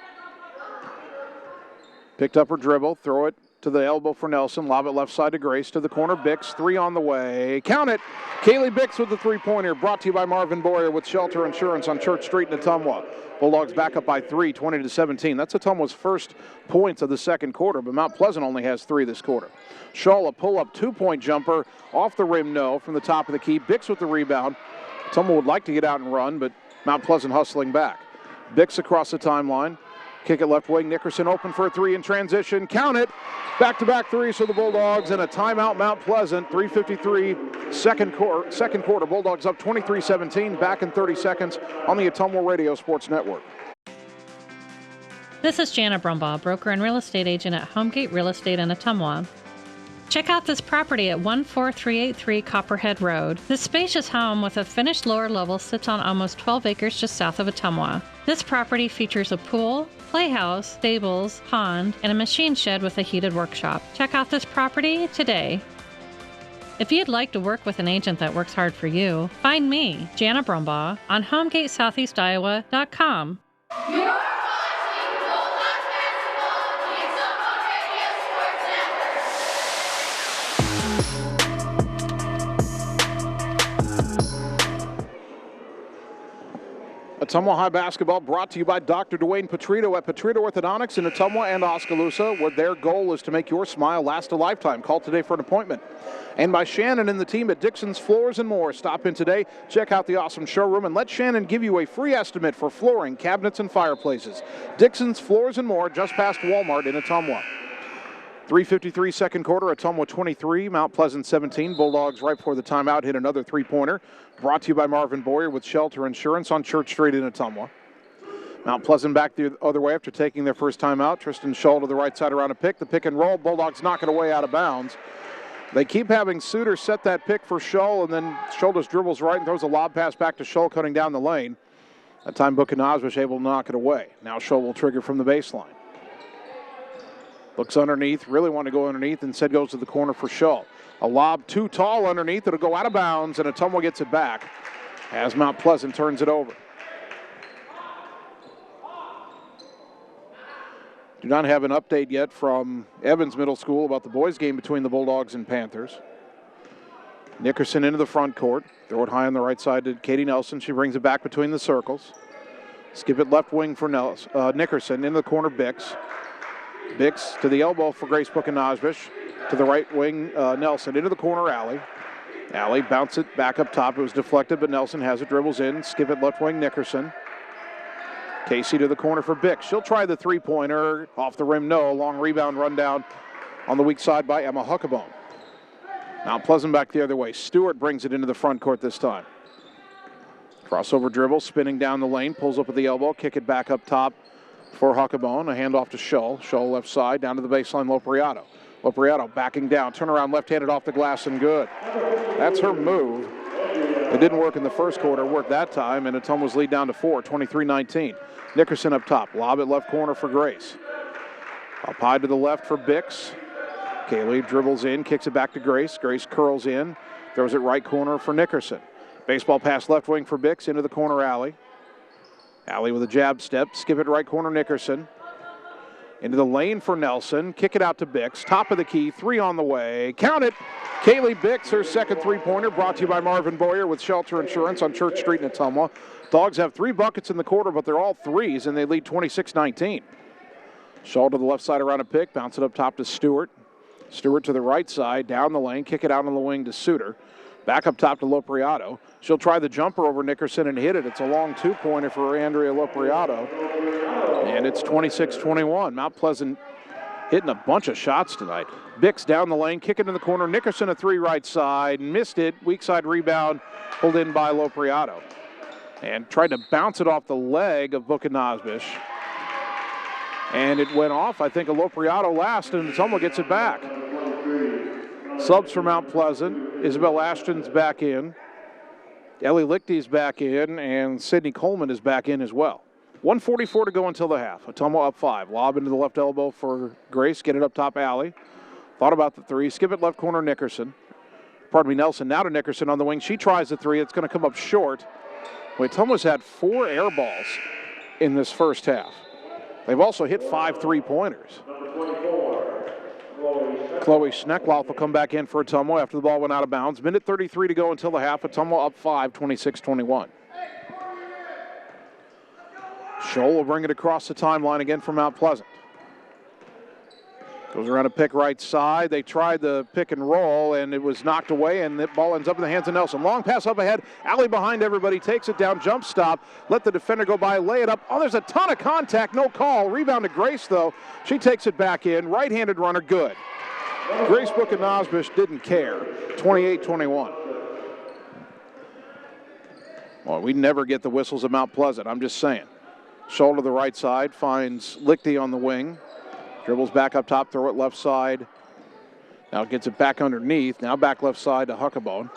Picked up her dribble, throw it to the elbow for Nelson, lob it left side to Grace, to the corner, Bix, 3 on the way, count it! Kaylee Bix with the three-pointer, brought to you by Marvin Boyer with Shelter Insurance on Church Street in Ottumwa. Bulldogs back up by 3, 20-17. That's Ottumwa's first points of the second quarter, but Mount Pleasant only has 3 this quarter. Shull, a pull-up 2-point jumper, off the rim, no, from the top of the key. Bix with the rebound. Ottumwa would like to get out and run, but Mount Pleasant hustling back. Bix across the timeline. Kick it left wing. Nickerson open for a 3 in transition. Count it. Back-to-back 3s for the Bulldogs and a timeout Mount Pleasant. 3:53 second quarter. Bulldogs up 23-17. Back in 30 seconds on the Ottumwa Radio Sports Network. This is Jana Brumbaugh, broker and real estate agent at Homegate Real Estate in Ottumwa. Check out this property at 14383 Copperhead Road. This spacious home with a finished lower level sits on almost 12 acres just south of Ottumwa. This property features a pool, playhouse, stables, pond, and a machine shed with a heated workshop. Check out this property today. If you'd like to work with an agent that works hard for you, find me, Jana Brumbaugh, on HomegateSoutheastIowa.com. Ottumwa High basketball brought to you by Dr. Dwayne Petrito at Petrito Orthodontics in Ottumwa and Oskaloosa, where their goal is to make your smile last a lifetime. Call today for an appointment. And by Shannon and the team at Dixon's Floors and More. Stop in today, check out the awesome showroom, and let Shannon give you a free estimate for flooring, cabinets, and fireplaces. Dixon's Floors and More, just past Walmart in Ottumwa. 3:53 second quarter, Ottumwa 23, Mount Pleasant 17. Bulldogs right before the timeout hit another three-pointer. Brought to you by Marvin Boyer with Shelter Insurance on Church Street in Ottumwa. Mount Pleasant back the other way after taking their first timeout. Tristan Scholl to the right side around a pick. The pick and roll. Bulldogs knock it away out of bounds. They keep having Suter set that pick for Scholl, and then Scholl just dribbles right and throws a lob pass back to Scholl cutting down the lane. That time Buchanan-Oswish able to knock it away. Now Scholl will trigger from the baseline. Looks underneath, really wanted to go underneath, instead goes to the corner for Scholl. A lob too tall underneath, it'll go out of bounds, and Ottumwa gets it back as Mount Pleasant turns it over. Do not have an update yet from Evans Middle School about the boys' game between the Bulldogs and Panthers. Nickerson into the front court. Throw it high on the right side to Katie Nelson. She brings it back between the circles. Skip it left wing for Nickerson. Into the corner, Bix. Bix to the elbow for Grace Buchanan-Oswish. To the right wing, Nelson. Into the corner, Alley. Alley bounce it back up top. It was deflected, but Nelson has it. Dribbles in. Skip it left wing, Nickerson. Casey to the corner for Bix. She'll try the three-pointer. Off the rim, no. Long rebound run down on the weak side by Emma Huckabone. Mount Pleasant back the other way. Stewart brings it into the front court this time. Crossover dribble, spinning down the lane. Pulls up at the elbow. Kick it back up top for Huckabone. A handoff to Scholl. Scholl left side, down to the baseline, Lopriato. Lopriato backing down. Turnaround left-handed off the glass and good. That's her move. It didn't work in the first quarter. Worked that time, and Ottumwa's lead down to 4, 23-19. Nickerson up top. Lob it left corner for Grace. Up high to the left for Bix. Kaylee dribbles in, kicks it back to Grace. Grace curls in, throws it right corner for Nickerson. Baseball pass left wing for Bix, into the corner, Alley. Alley with a jab step, skip it right corner, Nickerson. Into the lane for Nelson, kick it out to Bix. Top of the key, three on the way. Count it. Kaylee Bix, her second three-pointer, brought to you by Marvin Boyer with Shelter Insurance on Church Street in Ottumwa. Dogs have 3 buckets in the quarter, but they're all threes, and they lead 26-19. Scholl to the left side around a pick, bounce it up top to Stewart. Stewart to the right side, down the lane, kick it out on the wing to Suter. Back up top to Lopriato. She'll try the jumper over Nickerson and hit it. It's a long two-pointer for Andrea Lopriato. And it's 26-21. Mount Pleasant hitting a bunch of shots tonight. Bix down the lane, kick it in the corner. Nickerson a three right side, missed it. Weak side rebound, pulled in by Lopriato. And tried to bounce it off the leg of Buchanan-Oswish. And it went off, I think, a Lopriato last, and Ottumwa gets it back. Subs for Mount Pleasant. Isabel Ashton's back in. Ellie Lichty's back in, and Sydney Coleman is back in as well. 1:44 to go until the half. Ottumwa up 5. Lob into the left elbow for Grace. Get it up top, Alley. Thought about the three. Skip it left corner, Nickerson. Pardon me, Nelson. Now to Nickerson on the wing. She tries the three. It's going to come up short. Ottumwa's had 4 air balls in this first half. They've also hit 5 3-pointers. Chloe Schneckloff will come back in for Ottumwa after the ball went out of bounds. Minute 33 to go until the half. Ottumwa up 5, 26-21. Scholl will bring it across the timeline again for Mount Pleasant. Goes around a pick right side. They tried the pick and roll, and it was knocked away, and the ball ends up in the hands of Nelson. Long pass up ahead. Alley behind everybody. Takes it down. Jump stop. Let the defender go by. Lay it up. Oh, there's a ton of contact. No call. Rebound to Grace, though. She takes it back in. Right-handed runner. Good. Grace Buchanan-Oswish didn't care. 28-21. Well, we never get the whistles of Mount Pleasant. I'm just saying. Scholl to the right side. Finds Lichty on the wing. Dribbles back up top, throw it left side. Now gets it back underneath. Now back left side to Huckabone.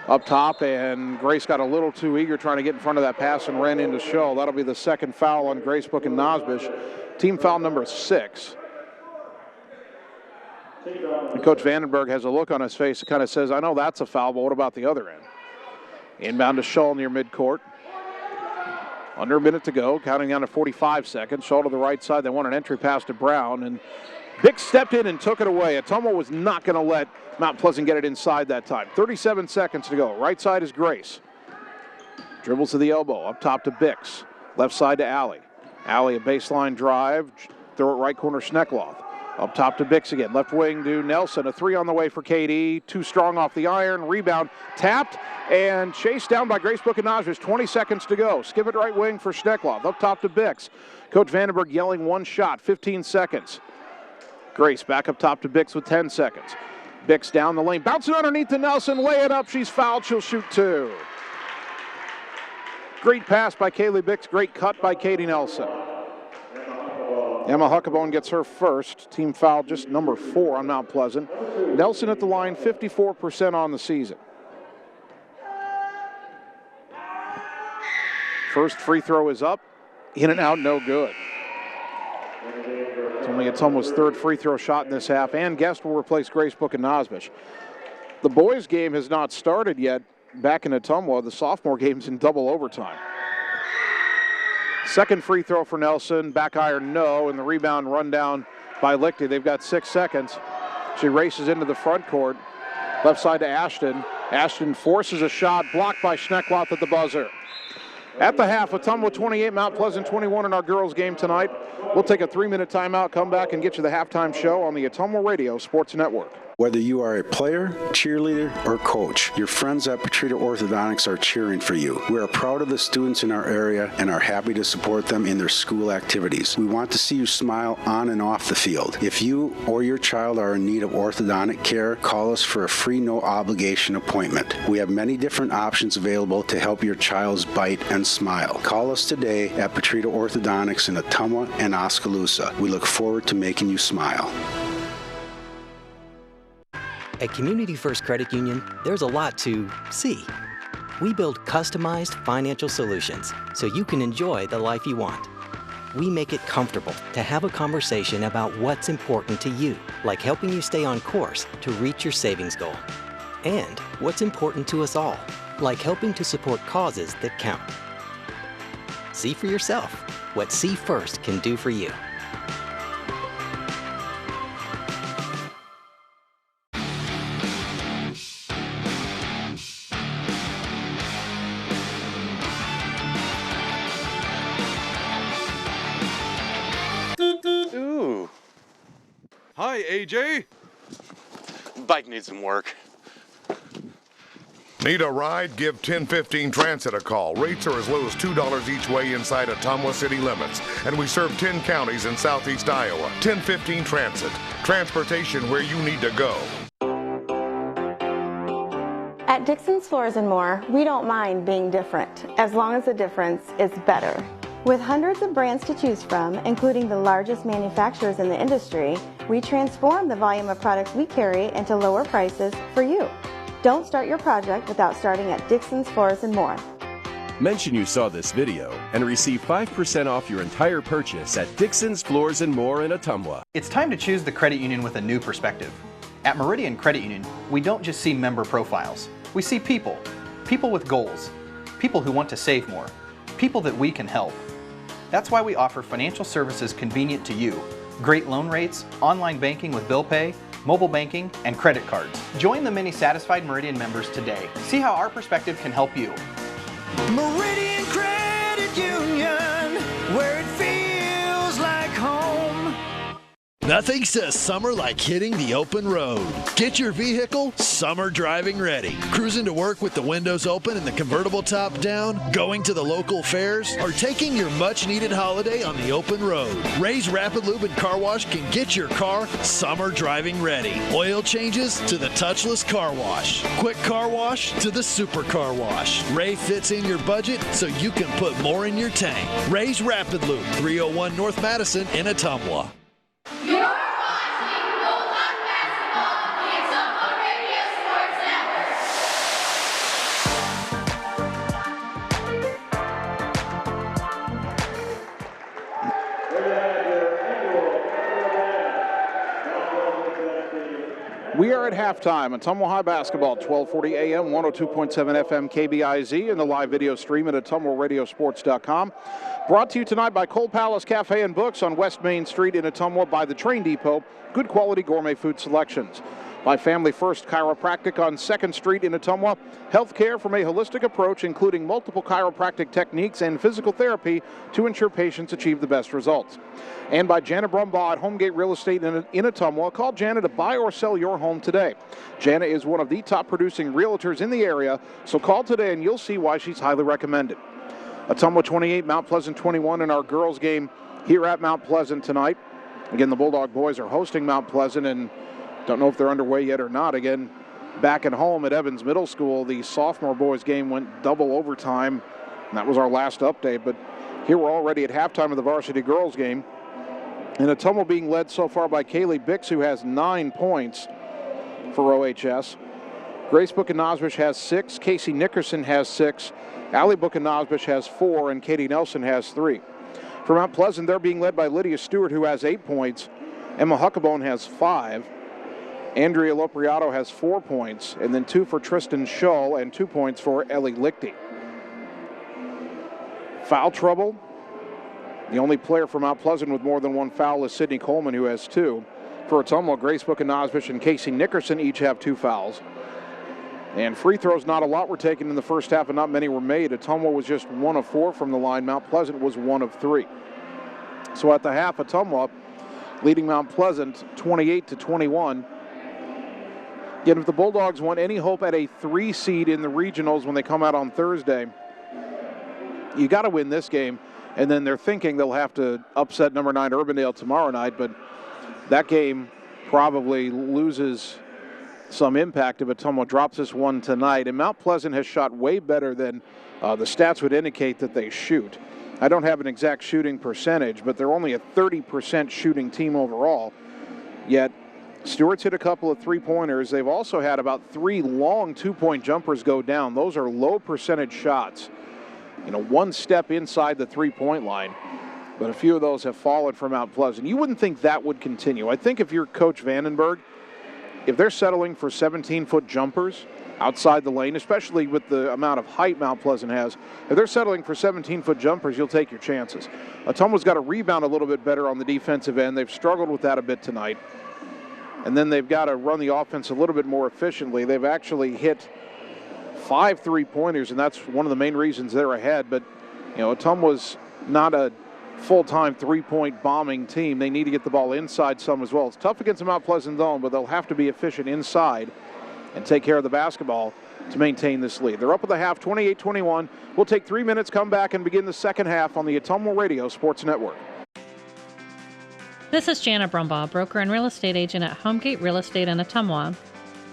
Up top, and Grace got a little too eager trying to get in front of that pass and ran into Scholl. That'll be the second foul on Grace Buchanan-Oswish. Team foul number 6. And Coach Vandenberg has a look on his face that kind of says, I know that's a foul, but what about the other end? Inbound to Scholl near midcourt. Under a minute to go, counting down to 45 seconds. Scholl to the right side. They want an entry pass to Brown, and Bix stepped in and took it away. Ottumwa was not going to let Mount Pleasant get it inside that time. 37 seconds to go. Right side is Grace. Dribbles to the elbow, up top to Bix. Left side to Alley. Alley, a baseline drive. Throw it right corner, Schneckloth. Up top to Bix again. Left wing to Nelson. A three on the way for KD. Too strong off the iron. Rebound tapped and chased down by Grace Bukanajvic. 20 seconds to go. Skip it right wing for Schneckloth. Up top to Bix. Coach Vandenberg yelling one shot. 15 seconds. Grace back up top to Bix with 10 seconds. Bix down the lane. Bouncing underneath to Nelson. Way it up. She's fouled. She'll shoot two. Great pass by Kaylee Bix. Great cut by Katie Nelson. Emma Huckabone gets her first. Team foul just number 4 on Mount Pleasant. Nelson at the line, 54% on the season. First free throw is up. In and out, no good. It's only Ottumwa's third free throw shot in this half, and Guest will replace Grace Bukanajvic. The boys' game has not started yet. Back in Ottumwa, the sophomore game's in double overtime. Second free throw for Nelson, back iron no, and the rebound run down by Lichty. They've got 6 seconds. She races into the front court. Left side to Ashton. Ashton forces a shot, blocked by Schneckloth at the buzzer. At the half, Ottumwa 28, Mount Pleasant 21 in our girls game tonight. We'll take a 3-minute timeout, come back and get you the halftime show on the Ottumwa Radio Sports Network. Whether you are a player, cheerleader, or coach, your friends at Petrita Orthodontics are cheering for you. We are proud of the students in our area and are happy to support them in their school activities. We want to see you smile on and off the field. If you or your child are in need of orthodontic care, call us for a free, no-obligation appointment. We have many different options available to help your child's bite and smile. Call us today at Petrita Orthodontics in Ottumwa and Oskaloosa. We look forward to making you smile. At Community First Credit Union, there's a lot to see. We build customized financial solutions so you can enjoy the life you want. We make it comfortable to have a conversation about what's important to you, like helping you stay on course to reach your savings goal. And what's important to us all, like helping to support causes that count. See for yourself what See First can do for you. Ooh. Hi, AJ. Bike needs some work. Need a ride? Give 1015 Transit a call. Rates are as low as $2 each way inside Ottumwa city limits. And we serve 10 counties in southeast Iowa. 1015 Transit. Transportation where you need to go. At Dixon's Floors & More, we don't mind being different, as long as the difference is better. With hundreds of brands to choose from, including the largest manufacturers in the industry, we transform the volume of products we carry into lower prices for you. Don't start your project without starting at Dixon's Floors & More. Mention you saw this video and receive 5% off your entire purchase at Dixon's Floors & More in Ottumwa. It's time to choose the credit union with a new perspective. At Meridian Credit Union, we don't just see member profiles. We see people. People with goals. People who want to save more. People that we can help. That's why we offer financial services convenient to you. Great loan rates, online banking with bill pay, mobile banking, and credit cards. Join the many satisfied Meridian members today. See how our perspective can help you. Meridian Credit Union, where it feels like home. Nothing says summer like hitting the open road. Get your vehicle summer driving ready. Cruising to work with the windows open and the convertible top down, going to the local fairs, or taking your much-needed holiday on the open road. Ray's Rapid Lube and Car Wash can get your car summer driving ready. Oil changes to the touchless car wash. Quick car wash to the super car wash. Ray fits in your budget so you can put more in your tank. Ray's Rapid Lube, 301 North Madison in Ottumwa. You're watching Bulldog Basketball on the Ottumwa Radio Sports Network. We are at halftime. Ottumwa High Basketball, 1240 AM, 102.7 FM KBIZ, and the live video stream at AttumwaRadioSports.com. Brought to you tonight by Coal Palace Cafe and Books on West Main Street in Ottumwa by the Train Depot. Good quality gourmet food selections. By Family First Chiropractic on 2nd Street in Ottumwa. Healthcare from a holistic approach, including multiple chiropractic techniques and physical therapy to ensure patients achieve the best results. And by Janet Brumbaugh at Homegate Real Estate in Ottumwa. Call Janet to buy or sell your home today. Janet is one of the top producing realtors in the area, so call today and you'll see why she's highly recommended. Ottumwa 28, Mount Pleasant 21 in our girls game here at Mount Pleasant tonight. Again, the Bulldog boys are hosting Mount Pleasant, and don't know if they're underway yet or not. Again, back at home at Evans Middle School, the sophomore boys game went double overtime, and that was our last update. But here we're already at halftime of the varsity girls game. And Ottumwa being led so far by Kaylee Bix, who has 9 points for OHS. Grace Buchanosbish has 6. Casey Nickerson has 6. Allie Buchanosbish has 4. And Katie Nelson has 3. For Mount Pleasant, they're being led by Lydia Stewart, who has 8 points. Emma Huckabone has 5. Andrea Lopriato has 4 points. And then 2 for Tristan Shull and 2 points for Ellie Lichty. Foul trouble. The only player from Mount Pleasant with more than 1 foul is Sydney Coleman, who has 2. For Ottumwa, Grace Buchanosbish and Casey Nickerson each have 2 fouls. And free throws, not a lot were taken in the first half, and not many were made. Ottumwa was just 1 of 4 from the line. Mount Pleasant was 1 of 3. So at the half, Ottumwa leading Mount Pleasant 28-21. Yet if the Bulldogs want any hope at a 3 seed in the regionals when they come out on Thursday, you got to win this game. And then they're thinking they'll have to upset number 9 Urbandale tomorrow night, but that game probably loses some impact if Ottumwa drops this one tonight. And Mount Pleasant has shot way better than the stats would indicate that they shoot. I don't have an exact shooting percentage, but they're only a 30% shooting team overall. Yet Stewart's hit a couple of 3-pointers. They've also had about 3 long 2-point jumpers go down. Those are low percentage shots. 1 step inside the 3-point line. But a few of those have fallen for Mount Pleasant. You wouldn't think that would continue. I think if you're Coach Vandenberg, if they're settling for 17-foot jumpers outside the lane, especially with the amount of height Mount Pleasant has, if they're settling for 17-foot jumpers, you'll take your chances. Ottumwa's got to rebound a little bit better on the defensive end. They've struggled with that a bit tonight. And then they've got to run the offense a little bit more efficiently. They've actually hit 5 3-pointers, and that's one of the main reasons they're ahead. But, Ottumwa's not a full-time 3-point bombing team. They need to get the ball inside some as well. It's tough against the Mount Pleasant zone, but they'll have to be efficient inside and take care of the basketball to maintain this lead. They're up at the half, 28-21. We'll take 3 minutes, come back, and begin the second half on the Ottumwa Radio Sports Network. This is Jana Brumbaugh, broker and real estate agent at Homegate Real Estate in Ottumwa.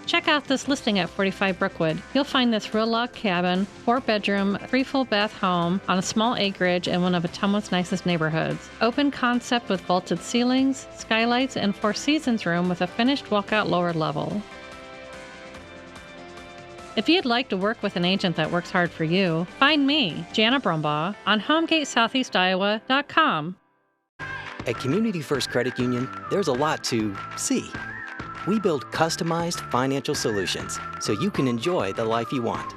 Check out this listing at 45 Brookwood. You'll find this real log cabin, 4-bedroom, 3 full bath home on a small acreage in one of Ottumwa's nicest neighborhoods. Open concept with vaulted ceilings, skylights, and 4 seasons room with a finished walkout lower level. If you'd like to work with an agent that works hard for you, find me, Jana Brumbaugh, on HomegateSoutheastIowa.com. At Community First Credit Union, there's a lot to see. We build customized financial solutions so you can enjoy the life you want.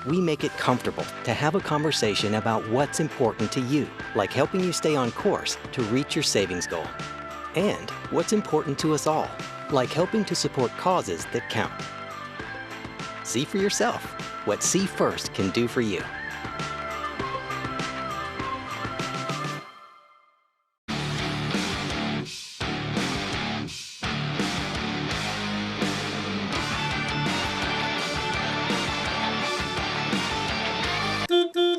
We make it comfortable to have a conversation about what's important to you, like helping you stay on course to reach your savings goal. And what's important to us all, like helping to support causes that count. See for yourself what See First can do for you.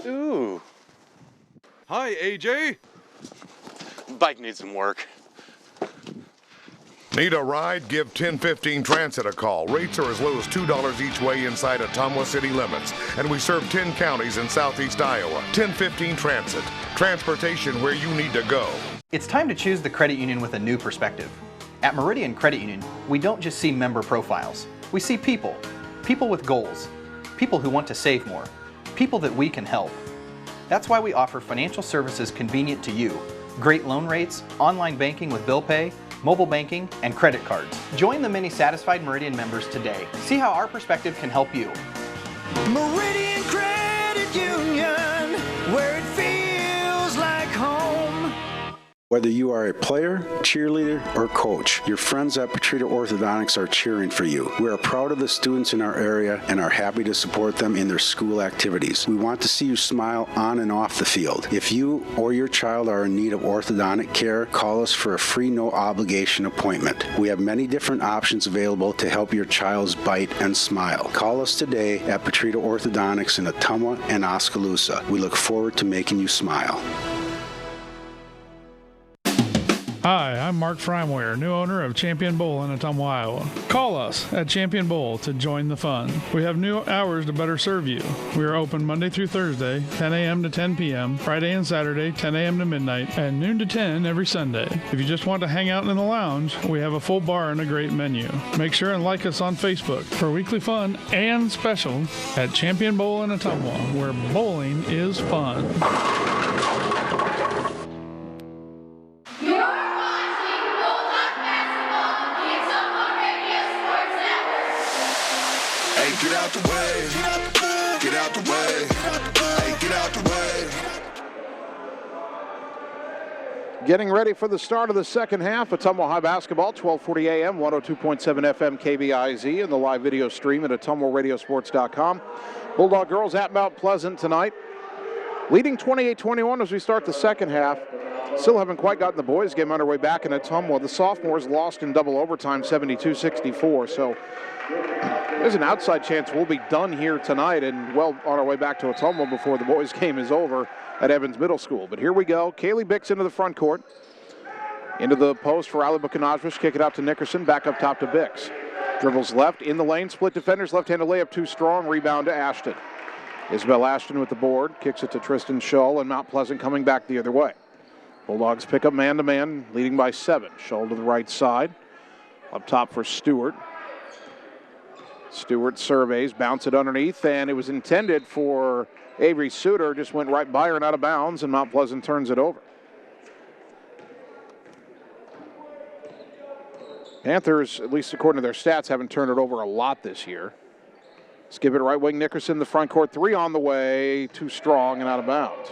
Ooh. Hi, AJ. Bike needs some work. Need a ride? Give 1015 Transit a call. Rates are as low as $2 each way inside Ottumwa city limits. And we serve 10 counties in southeast Iowa. 1015 Transit. Transportation where you need to go. It's time to choose the credit union with a new perspective. At Meridian Credit Union, we don't just see member profiles. We see people. People with goals. People who want to save more. People that we can help. That's why we offer financial services convenient to you. Great loan rates, online banking with bill pay, mobile banking, and credit cards. Join the many satisfied Meridian members today. See how our perspective can help you. Meridian Credit Union, where it feels like home. Whether you are a player, cheerleader, or coach, your friends at Petrita Orthodontics are cheering for you. We are proud of the students in our area and are happy to support them in their school activities. We want to see you smile on and off the field. If you or your child are in need of orthodontic care, call us for a free no-obligation appointment. We have many different options available to help your child's bite and smile. Call us today at Petrita Orthodontics in Ottumwa and Oskaloosa. We look forward to making you smile. Hi, I'm Mark Frimeware, new owner of Champion Bowl in Ottumwa, Iowa. Call us at Champion Bowl to join the fun. We have new hours to better serve you. We are open Monday through Thursday, 10 a.m. to 10 p.m., Friday and Saturday, 10 a.m. to midnight, and noon to 10 every Sunday. If you just want to hang out in the lounge, we have a full bar and a great menu. Make sure and like us on Facebook for weekly fun and special at Champion Bowl in Ottumwa, where bowling is fun. Get out the way. Get out the way. Hey, get out the way. Getting ready for the start of the second half. Ottumwa High basketball, 1240 AM, 102.7 FM KBIZ, and the live video stream at OttumwaRadioSports.com. Bulldog girls at Mount Pleasant tonight, leading 28-21 as we start the second half. Still haven't quite gotten the boys' game underway back in Ottumwa. The sophomores lost in double overtime, 72-64. So there's an outside chance we'll be done here tonight and well on our way back to Ottumwa before the boys' game is over at Evans Middle School. But here we go. Kaylee Bix into the front court. Into the post for Ali Bukanajvish. Kick it out to Nickerson. Back up top to Bix. Dribbles left in the lane. Split defenders. Left-handed layup too strong. Rebound to Ashton. Isabel Ashton with the board. Kicks it to Tristan Shull, and Mount Pleasant coming back the other way. Bulldogs pick up man-to-man, leading by 7. Shull to the right side. Up top for Stewart. Stewart surveys, bounce it underneath, and it was intended for Avery Suter. Just went right by her and out of bounds, and Mount Pleasant turns it over. Panthers, at least according to their stats, haven't turned it over a lot this year. Let's give it right wing. Nickerson, the front court. 3 on the way. Too strong and out of bounds.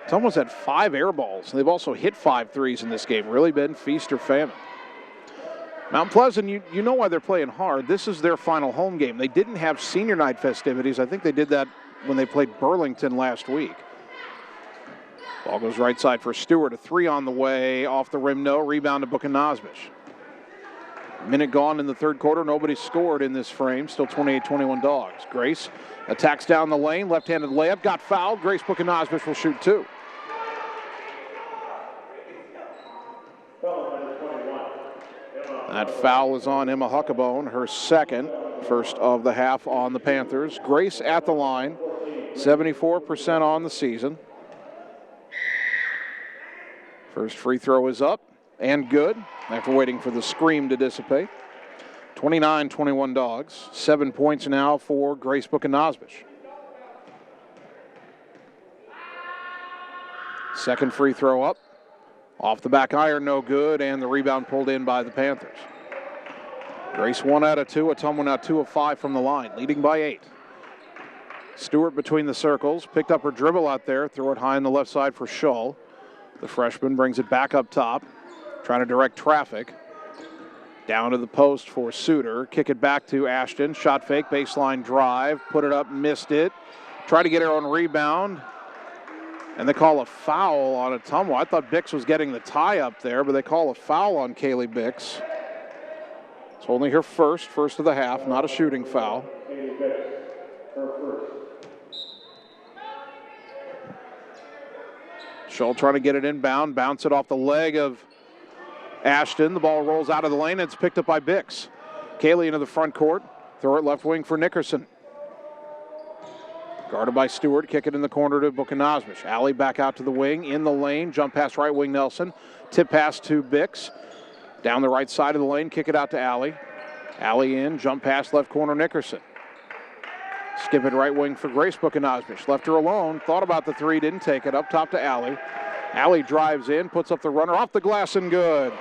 It's almost had 5 air balls. They've also hit 5 threes in this game. Really been feast or famine. Mount Pleasant, you know why they're playing hard. This is their final home game. They didn't have senior night festivities. I think they did that when they played Burlington last week. Ball goes right side for Stewart. A 3 on the way. Off the rim, no. Rebound to Bukanajvish. Minute gone in the third quarter. Nobody scored in this frame. Still 28-21 Dogs. Grace attacks down the lane. Left-handed layup. Got fouled. Grace Bukanajvish will shoot 2. That foul is on Emma Huckabone, her second, first of the half on the Panthers. Grace at the line, 74% on the season. First free throw is up and good after waiting for the scream to dissipate. 29-21 Dogs. 7 points now for Grace Bukanajvish. Second free throw up. Off the back iron, no good, and the rebound pulled in by the Panthers. Grace 1 out of 2. Ottumwa now 2 of 5 from the line, leading by 8. Stewart between the circles, picked up her dribble out there, throw it high on the left side for Shull. The freshman brings it back up top, trying to direct traffic. Down to the post for Suter. Kick it back to Ashton. Shot fake, baseline drive, put it up, missed it. Try to get her own rebound. And they call a foul on Ottumwa. I thought Bix was getting the tie up there, but they call a foul on Kaylee Bix. It's only her first of the half, not a shooting foul. Shull trying to get it inbound, bounce it off the leg of Ashton. The ball rolls out of the lane, and it's picked up by Bix. Kaylee into the front court. Throw it left wing for Nickerson. Guarded by Stewart, kick it in the corner to Bukanajvish. Alley back out to the wing, in the lane, jump pass right wing Nelson. Tip pass to Bix. Down the right side of the lane, kick it out to Alley. Alley in, jump pass left corner Nickerson. Skip it right wing for Grace Bukanajvish. Left her alone, thought about the 3, didn't take it. Up top to Alley. Alley drives in, puts up the runner, off the glass and good.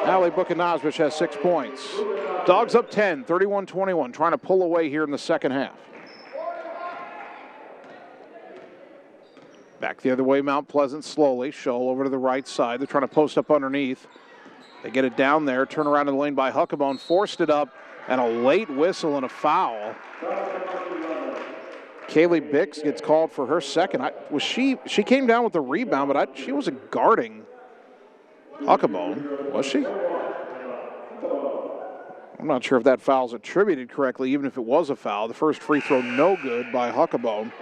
Alley Bukanajvish has 6 points. Dogs up 10, 31-21, trying to pull away here in the second half. Back the other way, Mount Pleasant slowly. Scholl over to the right side. They're trying to post up underneath. They get it down there. Turn around in the lane by Huckabone. Forced it up, and a late whistle and a foul. Kaylee Bix gets called for her second. She came down with the rebound, but she wasn't guarding Huckabone, was she? I'm not sure if that foul's attributed correctly, even if it was a foul. The first free throw no good by Huckabone.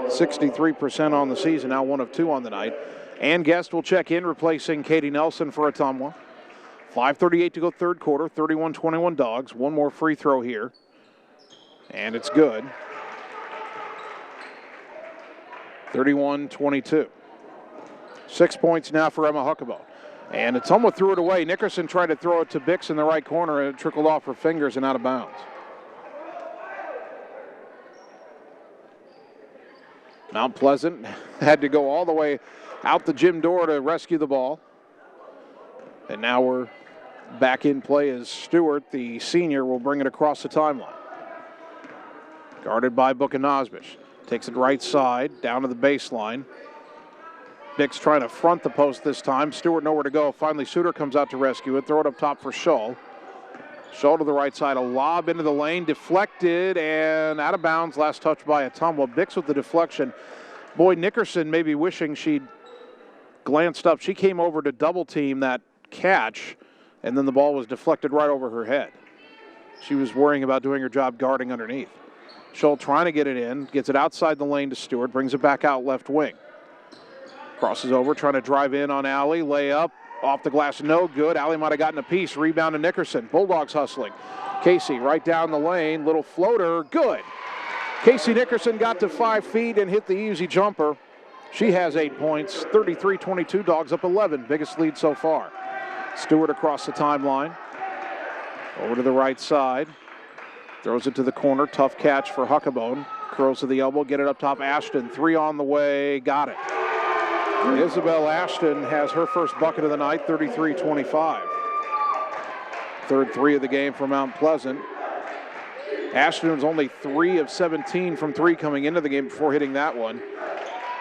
63% on the season, now 1 of 2 on the night. Ann Guest will check in, replacing Katie Nelson for Ottumwa. 5:38 to go third quarter, 31-21 Dogs. One more free throw here, and it's good. 31-22. 6 points now for Emma Huckabone. And Ottumwa threw it away. Nickerson tried to throw it to Bix in the right corner, and it trickled off her fingers and out of bounds. Mount Pleasant had to go all the way out the gym door to rescue the ball. And now we're back in play as Stewart, the senior, will bring it across the timeline. Guarded by Buchanosbish. Takes it right side, down to the baseline. Bix trying to front the post this time. Stewart nowhere to go. Finally, Suter comes out to rescue it. Throw it up top for Scholl. Scholl to the right side. A lob into the lane. Deflected and out of bounds. Last touch by Ottumwa. Bix with the deflection. Boy, Nickerson may be wishing she'd glanced up. She came over to double team that catch, and then the ball was deflected right over her head. She was worrying about doing her job guarding underneath. Scholl trying to get it in. Gets it outside the lane to Stewart. Brings it back out left wing. Crosses over, trying to drive in on Allie. Layup, off the glass, no good. Allie might have gotten a piece. Rebound to Nickerson. Bulldogs hustling. Casey right down the lane. Little floater, good. Casey Nickerson got to 5 feet and hit the easy jumper. She has 8 points. 33-22, Dogs up 11. Biggest lead so far. Stewart across the timeline. Over to the right side. Throws it to the corner. Tough catch for Huckabone. Curls to the elbow. Get it up top. Ashton. 3 on the way. Got it. Isabel Ashton has her first bucket of the night, 33-25. Third 3 of the game for Mount Pleasant. Ashton was only 3 of 17 from 3 coming into the game before hitting that one.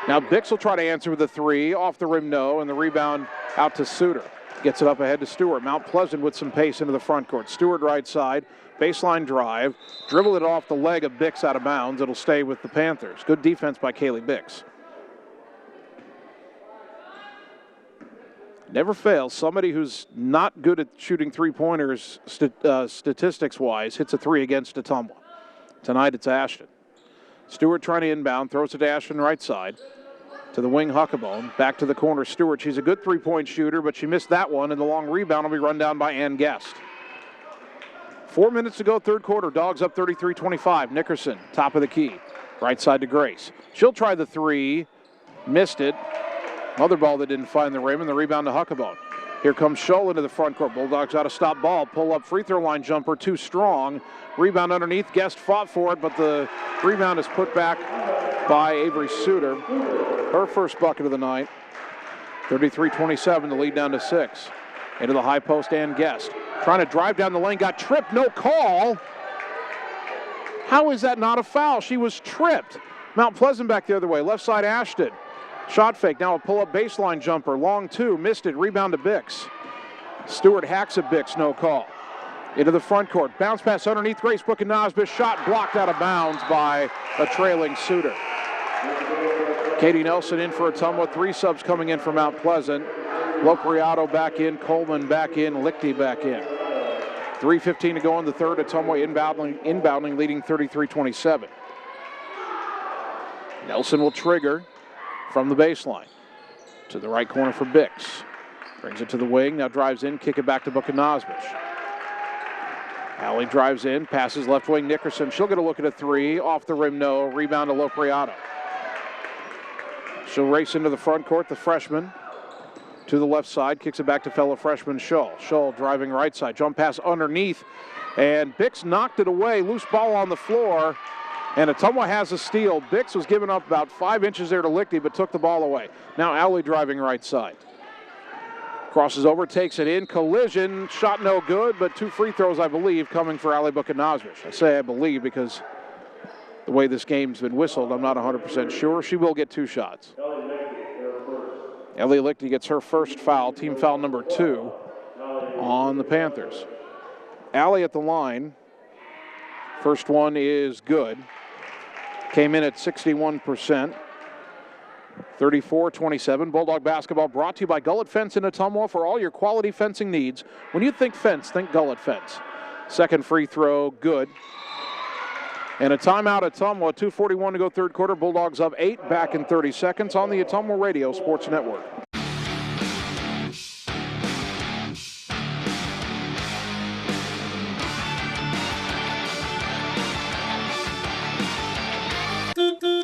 Now Bix will try to answer with a 3. Off the rim, no, and the rebound out to Suter. Gets it up ahead to Stewart. Mount Pleasant with some pace into the front court. Stewart right side, baseline drive. Dribble it off the leg of Bix out of bounds. It'll stay with the Panthers. Good defense by Kaylee Bix. Never fails. Somebody who's not good at shooting three-pointers statistics-wise hits a 3 against Ottumwa. Tonight it's Ashton. Stewart trying to inbound, throws it to Ashton right side. To the wing, Huckabone. Back to the corner, Stewart. She's a good three-point shooter, but she missed that one, and the long rebound will be run down by Ann Guest. 4 minutes to go, third quarter. Dogs up 33-25. Nickerson, top of the key. Right side to Grace. She'll try the 3. Missed it. Another ball that didn't find the rim, and the rebound to Huckabone. Here comes Scholl into the front court. Bulldogs out of stop ball. Pull up free throw line jumper, too strong. Rebound underneath. Guest fought for it, but the rebound is put back by Avery Suter. Her first bucket of the night. 33-27, the lead down to 6. Into the high post and Guest. Trying to drive down the lane, got tripped, no call. How is that not a foul? She was tripped. Mount Pleasant back the other way. Left side, Ashton. Shot fake, now a pull-up baseline jumper. Long 2, missed it, rebound to Bix. Stewart hacks at Bix, no call. Into the front court, bounce pass underneath Grace Buchanosbish. Shot blocked out of bounds by a trailing Suter. Katie Nelson in for Ottumwa. 3 subs coming in for Mount Pleasant. Lopriato back in, Coleman back in, Lichty back in. 3:15 to go in the third. Ottumwa inbounding leading 33-27. Nelson will trigger from the baseline. To the right corner for Bix. Brings it to the wing, now drives in, kick it back to Buchanosbish. Allie drives in, passes left wing Nickerson. She'll get a look at a 3. Off the rim, no. Rebound to Lopriato. She'll race into the front court, the freshman. To the left side, kicks it back to fellow freshman Scholl. Scholl driving right side, jump pass underneath. And Bix knocked it away. Loose ball on the floor. And Ottumwa has a steal. Bix was giving up about 5 inches there to Lichty, but took the ball away. Now Allie driving right side. Crosses over, takes it in, collision, shot no good, but 2 free throws, I believe, coming for Allie Buchanosbish. I say I believe because the way this game's been whistled, I'm not 100% sure. She will get 2 shots. Ellie Lichty gets her first foul, team foul number 2 on the Panthers. Allie at the line. First one is good. Came in at 61%. 34-27. Bulldog basketball brought to you by Gullet Fence in Ottumwa for all your quality fencing needs. When you think fence, think Gullet Fence. Second free throw, good. And a timeout at Ottumwa. 2:41 to go third quarter. Bulldogs up 8, back in 30 seconds on the Ottumwa Radio Sports Network.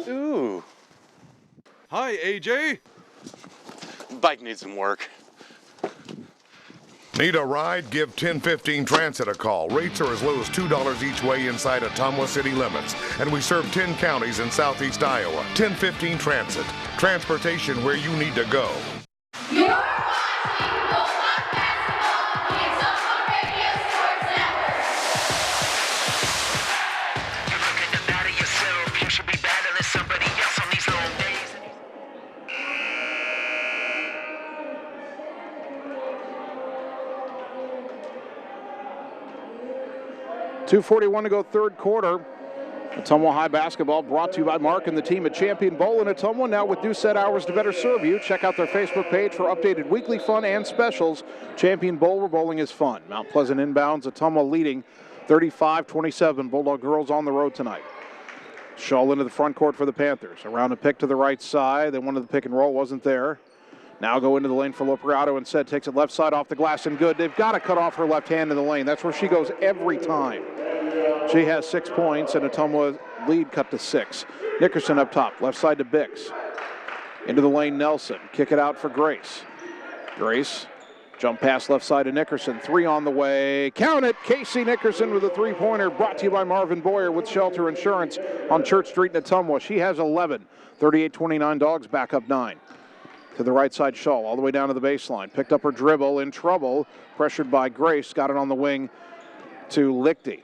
Ooh. Hi, AJ. Bike needs some work. Need a ride? Give 1015 Transit a call. Rates are as low as $2 each way inside Ottumwa city limits. And we serve 10 counties in southeast Iowa. 1015 Transit. Transportation where you need to go. You're watching Bulldog basketball on the Ottumwa Radio Sports Network. You're looking to better yourself. You should be battling somebody else on these long days. 2:41 to go third quarter. Ottumwa High basketball brought to you by Mark and the team at Champion Bowl in Ottumwa. Now with new set hours to better serve you. Check out their Facebook page for updated weekly fun and specials. Champion Bowl, where bowling is fun. Mount Pleasant inbounds. Ottumwa leading 35-27. Bulldog girls on the road tonight. Shaw into the front court for the Panthers. Around a pick to the right side. They wanted the pick and roll, wasn't there. Now go into the lane for Lopriato instead. Takes it left side off the glass and good. They've got to cut off her left hand in the lane. That's where she goes every time. She has 6 points and Ottumwa lead cut to 6. Nickerson up top. Left side to Bix. Into the lane, Nelson. Kick it out for Grace. Grace. Jump pass left side to Nickerson. 3 on the way. Count it. Casey Nickerson with a 3-pointer. Brought to you by Marvin Boyer with Shelter Insurance on Church Street in Ottumwa. She has 11. 38-29 Dogs back up 9. To the right side, Shaw, all the way down to the baseline. Picked up her dribble, in trouble. Pressured by Grace. Got it on the wing to Lichty.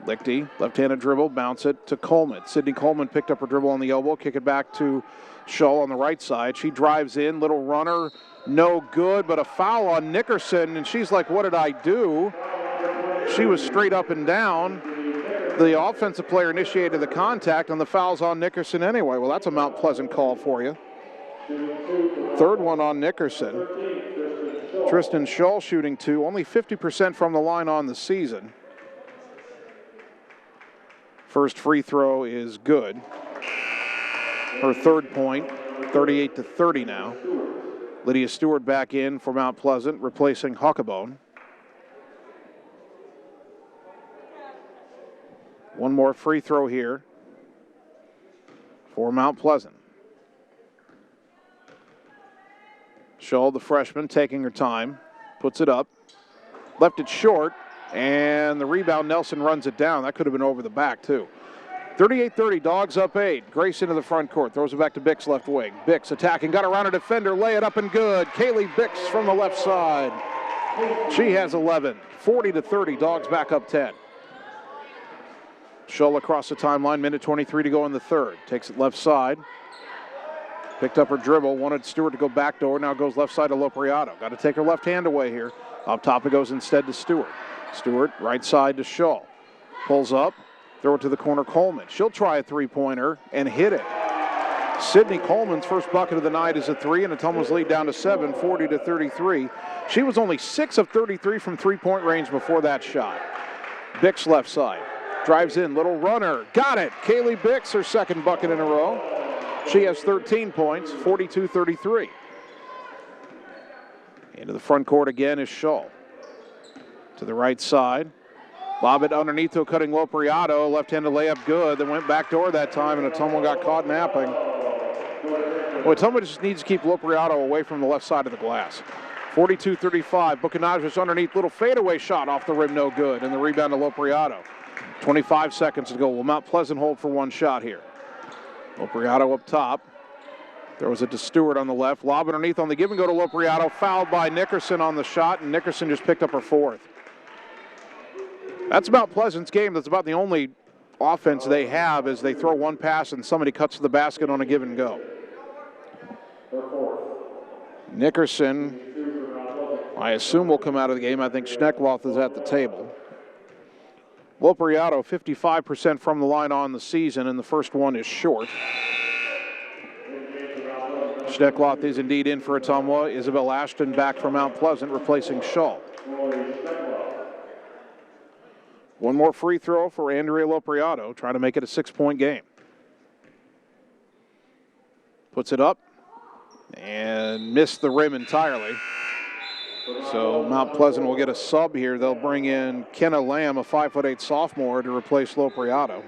Lichty, left-handed dribble, bounce it to Coleman. Sydney Coleman picked up her dribble on the elbow. Kick it back to Shaw on the right side. She drives in. Little runner. No good, but a foul on Nickerson. And she's like, what did I do? She was straight up and down. The offensive player initiated the contact, and the foul's on Nickerson anyway. Well, that's a Mount Pleasant call for you. Third one on Nickerson. Tristan Shull shooting 2, only 50% from the line on the season. First free throw is good. Her third point, 38-30 now. Lydia Stewart back in for Mount Pleasant, replacing Huckabone. One more free throw here for Mount Pleasant. Shull, the freshman, taking her time, puts it up, left it short, and the rebound, Nelson runs it down. That could have been over the back, too. 38-30, Dogs up 8. Grace into the front court, throws it back to Bix, left wing. Bix attacking, got around a defender, lay it up and good. Kaylee Bix from the left side. She has 11. 40-30, Dogs back up 10. Shull across the timeline, minute 23 to go in the third. Takes it left side. Picked up her dribble, wanted Stewart to go backdoor, now goes left side to Lopriato. Got to take her left hand away here. Up top it goes instead to Stewart. Stewart, right side to Shull. Pulls up, throw it to the corner, Coleman. She'll try a 3-pointer and hit it. Sydney Coleman's first bucket of the night is a 3, and Ottumwa's lead down to 7, 40-33. She was only 6 of 33 from 3-point range before that shot. Bix left side. Drives in, little runner. Got it. Kaylee Bix, her second bucket in a row. She has 13 points, 42-33. Into the front court again is Shull. To the right side. Lob it underneath to a cutting Lopriato. Left-handed layup good. Then went backdoor that time, and Ottumwa got caught napping. Well, Ottumwa just needs to keep Lopriato away from the left side of the glass. 42-35. Bucanajas underneath. Little fadeaway shot off the rim, no good. And the rebound to Lopriato. 25 seconds to go. Will Mount Pleasant hold for one shot here? Lopriato up top. Throws it to Stewart on the left. Lob underneath on the give and go to Lopriato. Fouled by Nickerson on the shot, and Nickerson just picked up her fourth. That's Mount Pleasant's game. That's about the only offense they have is they throw one pass and somebody cuts to the basket on a give and go. Nickerson, I assume, will come out of the game. I think Schneckloth is at the table. Lopriato, 55% from the line on the season, and the first one is short. Schneckloth is indeed in for Ottumwa. Isabel Ashton back from Mount Pleasant, replacing Shaw. One more free throw for Andrea Lopriato, trying to make it a 6-point game. Puts it up and missed the rim entirely. So Mount Pleasant will get a sub here. They'll bring in Kenna Lamb, a 5'8" sophomore, to replace Lopriato.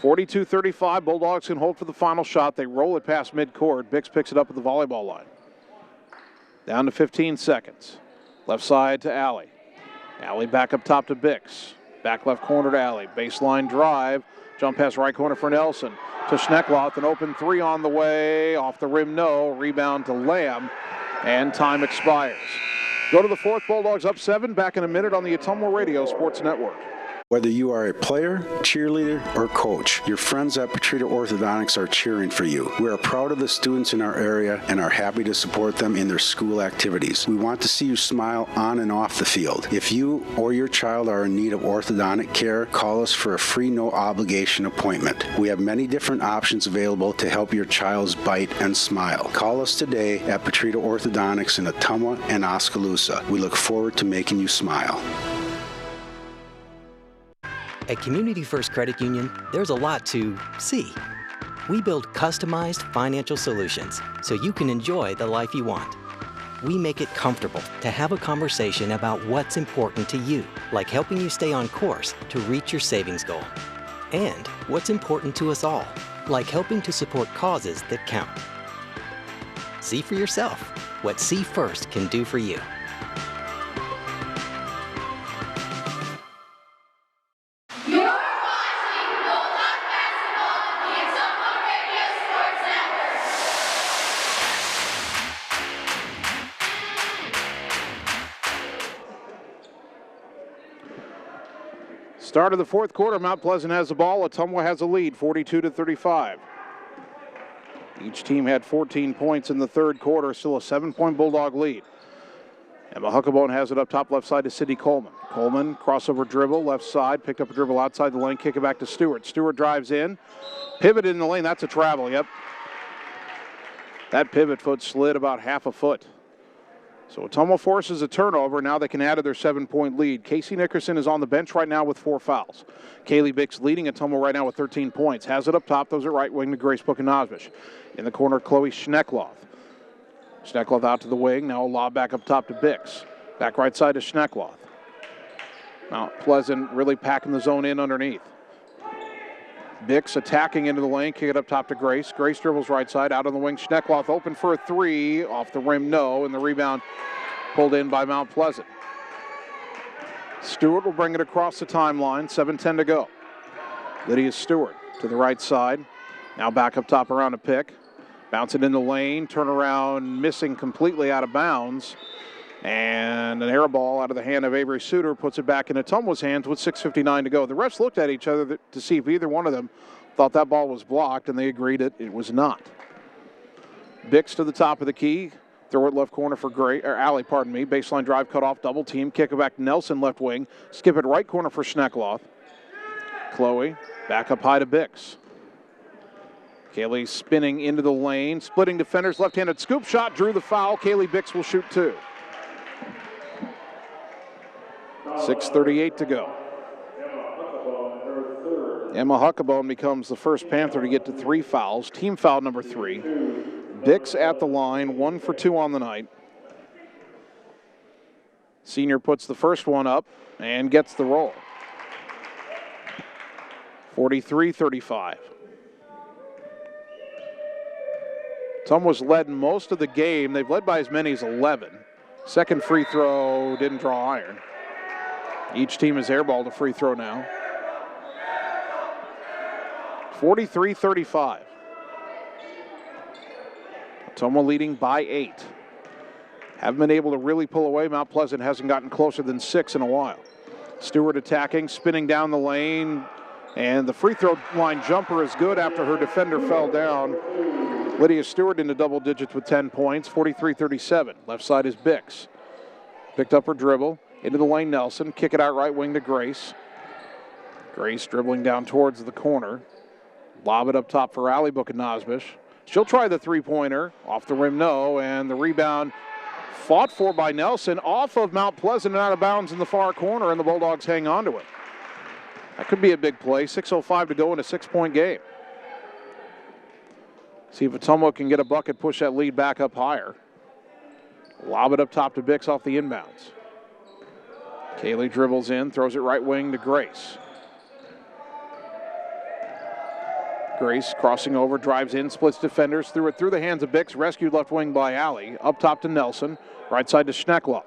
42-35, Bulldogs can hold for the final shot. They roll it past midcourt. Bix picks it up at the volleyball line. Down to 15 seconds. Left side to Alley. Alley back up top to Bix. Back left corner to Alley. Baseline drive. Jump pass right corner for Nelson. To Schneckloth, an open three on the way. Off the rim, no. Rebound to Lamb. And time expires. Go to the fourth. Bulldogs up 7. Back in a minute on the Ottumwa Radio Sports Network. Whether you are a player, cheerleader, or coach, your friends at Petrita Orthodontics are cheering for you. We are proud of the students in our area and are happy to support them in their school activities. We want to see you smile on and off the field. If you or your child are in need of orthodontic care, call us for a free no-obligation appointment. We have many different options available to help your child's bite and smile. Call us today at Petrita Orthodontics in Ottumwa and Oskaloosa. We look forward to making you smile. At Community First Credit Union, there's a lot to see. We build customized financial solutions so you can enjoy the life you want. We make it comfortable to have a conversation about what's important to you, like helping you stay on course to reach your savings goal. And what's important to us all, like helping to support causes that count. See for yourself what See First can do for you. Start of the fourth quarter, Mount Pleasant has the ball. Ottumwa has a lead, 42-35. Each team had 14 points in the third quarter, still a 7-point Bulldog lead. Emma Huckabone has it up top left side to Sydney Coleman. Coleman, crossover dribble, left side, picked up a dribble outside the lane, kick it back to Stewart. Stewart drives in, pivot in the lane, that's a travel, yep. That pivot foot slid about half a foot. So Ottumwa forces a turnover. Now they can add to their 7-point lead. Casey Nickerson is on the bench right now with 4 fouls. Kaylee Bix leading Ottumwa right now with 13 points. Has it up top. Those are right wing to Grace Buchanosbish. In the corner, Chloe Schneckloth. Schneckloth out to the wing. Now a lob back up top to Bix. Back right side to Schneckloth. Mount Pleasant really packing the zone in underneath. Bix attacking into the lane, kick it up top to Grace. Grace dribbles right side, out on the wing. Schneckloth open for a three, off the rim, no, and the rebound pulled in by Mount Pleasant. Stewart will bring it across the timeline, 7:10 to go. Lydia Stewart to the right side, now back up top around a pick. Bounce it in the lane, turn around, missing completely out of bounds. And an air ball out of the hand of Avery Suter puts it back in Ottumwa's hands with 6:59 to go. The refs looked at each other to see if either one of them thought that ball was blocked, and they agreed it was not. Bix to the top of the key. Throw it left corner for Alley, pardon me. Baseline drive cut off, double team. Kick it back to Nelson, left wing. Skip it right corner for Schneckloth. Chloe back up high to Bix. Kaylee spinning into the lane. Splitting defenders, left-handed scoop shot. Drew the foul. Kaylee Bix will shoot 2. 6:38 to go. Emma Huckabone becomes the first Panther to get to 3 fouls. Team foul number 3. Bix at the line, 1 for 2 on the night. Senior puts the first one up and gets the roll. 43-35. Ottumwa's led most of the game. They've led by as many as 11. Second free throw didn't draw iron. Each team has airballed a free throw now. 43-35. Ottumwa leading by 8. Haven't been able to really pull away. Mount Pleasant hasn't gotten closer than 6 in a while. Stewart attacking, spinning down the lane, and the free throw line jumper is good after her defender fell down. Lydia Stewart into double digits with 10 points, 43-37. Left side is Bix. Picked up her dribble. Into the lane, Nelson. Kick it out right wing to Grace. Grace dribbling down towards the corner. Lob it up top for Allie Buchanosbish. She'll try the three-pointer. Off the rim, no. And the rebound fought for by Nelson. Off of Mount Pleasant and out of bounds in the far corner, and the Bulldogs hang on to it. That could be a big play. 6:05 to go in a 6-point game. See if Ottumwa can get a bucket, push that lead back up higher. Lob it up top to Bix off the inbounds. Kaylee dribbles in, throws it right wing to Grace. Grace crossing over, drives in, splits defenders, threw it through the hands of Bix, rescued left wing by Allie. Up top to Nelson, right side to Schneckloff.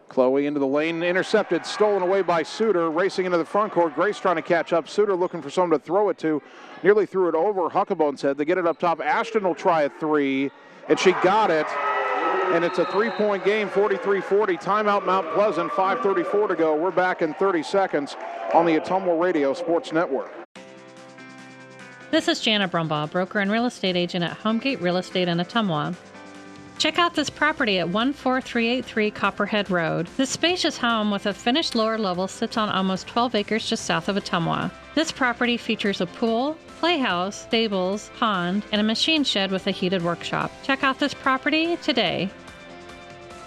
Chloe into the lane, intercepted, stolen away by Suter, racing into the front court. Grace trying to catch up. Suter looking for someone to throw it to. Nearly threw it over Huckabone's head. They get it up top. Ashton will try a three, and she got it. And it's a 3-point game, 43-40. Timeout Mount Pleasant, 5:34 to go. We're back in 30 seconds on the Ottumwa Radio Sports Network. This is Jana Brumbaugh, broker and real estate agent at Homegate Real Estate in Ottumwa. Check out this property at 14383 Copperhead Road. This spacious home with a finished lower level sits on almost 12 acres just south of Ottumwa. This property features a pool, playhouse, stables, pond, and a machine shed with a heated workshop. Check out this property today.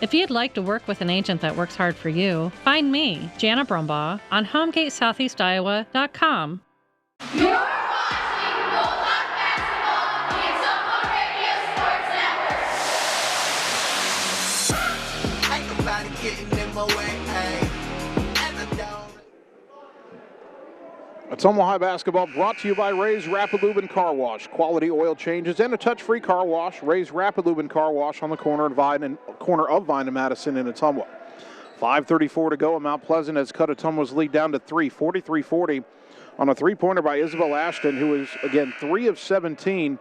If you'd like to work with an agent that works hard for you, find me, Jana Brumbaugh, on HomegateSoutheastIowa.com. You're watching Bulldog Basketball on the Ottumwa Radio Sports Network. Ain't nobody getting in my way, hey. And I don't. Ottumwa High Basketball brought to you by Ray's Rapid Lube and Car Wash. Quality oil changes and a touch-free car wash. Ray's Rapid Lube and Car Wash on the corner of Vine and Madison in Ottumwa. 5:34 to go, and Mount Pleasant has cut Ottumwa's lead down to 3, 43-40 on a three-pointer by Isabel Ashton, who is, again, 3 of 17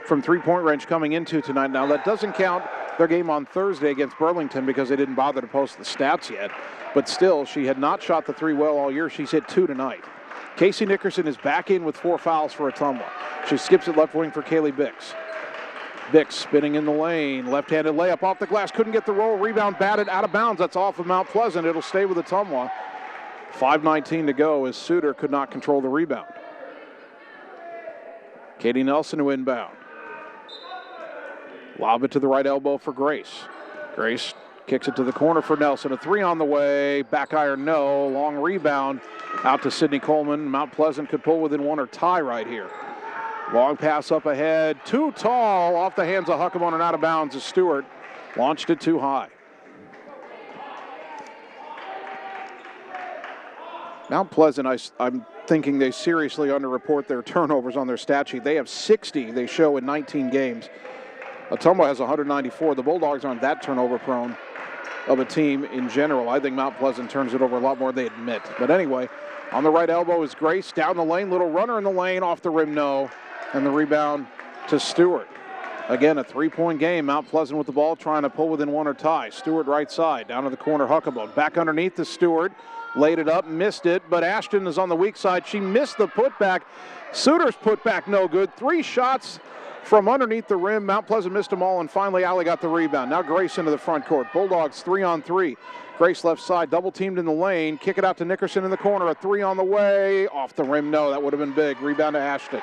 from three-point range coming into tonight. Now, that doesn't count their game on Thursday against Burlington because they didn't bother to post the stats yet. But still, she had not shot the three well all year. She's hit 2 tonight. Casey Nickerson is back in with 4 fouls for Ottumwa. She skips it left wing for Kaylee Bix. Bix spinning in the lane. Left-handed layup off the glass. Couldn't get the roll. Rebound batted out of bounds. That's off of Mount Pleasant. It'll stay with Ottumwa. 5:19 to go as Suter could not control the rebound. Katie Nelson to inbound. Lob it to the right elbow for Grace. Grace kicks it to the corner for Nelson. A 3 on the way. Back iron, no. Long rebound out to Sydney Coleman. Mount Pleasant could pull within 1 or tie right here. Long pass up ahead. Too tall. Off the hands of Huckabone and out of bounds as Stewart launched it too high. Mount Pleasant, I'm thinking they seriously underreport their turnovers on their stat sheet. They have 60 they show in 19 games. Ottumwa has 194. The Bulldogs aren't that turnover prone of a team in general. I think Mount Pleasant turns it over a lot more than they admit. But anyway, on the right elbow is Grace. Down the lane, little runner in the lane, off the rim, no. And the rebound to Stewart. Again, a 3-point game. Mount Pleasant with the ball, trying to pull within 1 or tie. Stewart right side, down to the corner, Huckabone. Back underneath to Stewart. Laid it up, missed it, but Ashton is on the weak side. She missed the putback. Suter's putback no good. 3 shots from underneath the rim. Mount Pleasant missed them all, and finally Allie got the rebound. Now Grace into the front court. Bulldogs 3-on-3. Grace left side, double teamed in the lane. Kick it out to Nickerson in the corner. A 3 on the way. Off the rim, no. That would have been big. Rebound to Ashton.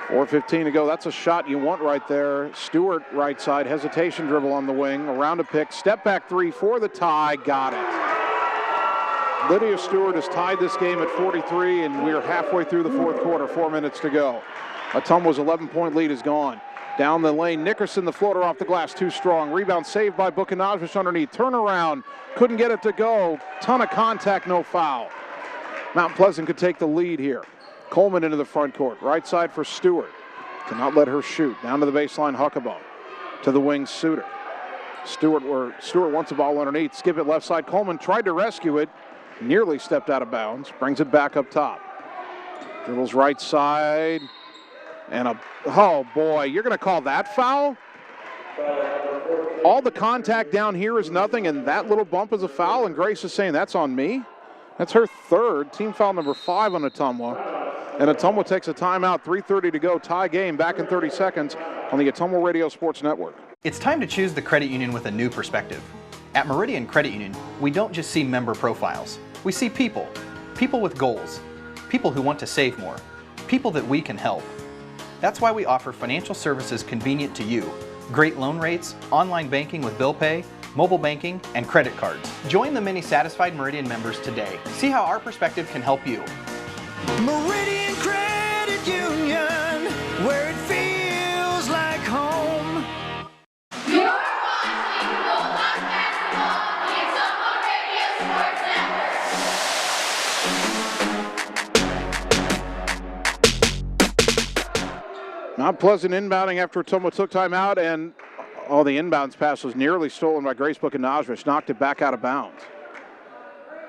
4:15 to go. That's a shot you want right there. Stewart right side, hesitation dribble on the wing, around a pick, step back 3 for the tie, got it. Lydia Stewart has tied this game at 43, and we're halfway through the 4th quarter, 4 minutes to go. Ottumwa's 11-point lead is gone. Down the lane, Nickerson, the floater off the glass, too strong. Rebound saved by Buchanosbish underneath. Turnaround, couldn't get it to go. Ton of contact, no foul. Mount Pleasant could take the lead here. Coleman into the front court. Right side for Stewart. Cannot let her shoot. Down to the baseline, Huckabone. To the wing, Suter. Stewart wants the ball underneath. Skip it left side. Coleman tried to rescue it. Nearly stepped out of bounds. Brings it back up top. Dribbles right side. And oh boy, you're going to call that foul? All the contact down here is nothing, and that little bump is a foul, and Grace is saying that's on me? That's her 3rd. Team foul number 5 on Ottumwa. And Ottumwa takes a timeout, 3:30 to go, tie game, back in 30 seconds on the Ottumwa Radio Sports Network. It's time to choose the credit union with a new perspective. At Meridian Credit Union, we don't just see member profiles. We see people. People with goals. People who want to save more. People that we can help. That's why we offer financial services convenient to you. Great loan rates, online banking with bill pay, mobile banking, and credit cards. Join the many satisfied Meridian members today. See how our perspective can help you. Meridian Credit Union, where it feels like home. You're watching Bulldog basketball on the Ottumwa Radio Sports Network. Mount Pleasant inbounding after Ottumwa took timeout, and the inbounds pass was nearly stolen by Grace Bukanajvic, knocked it back out of bounds.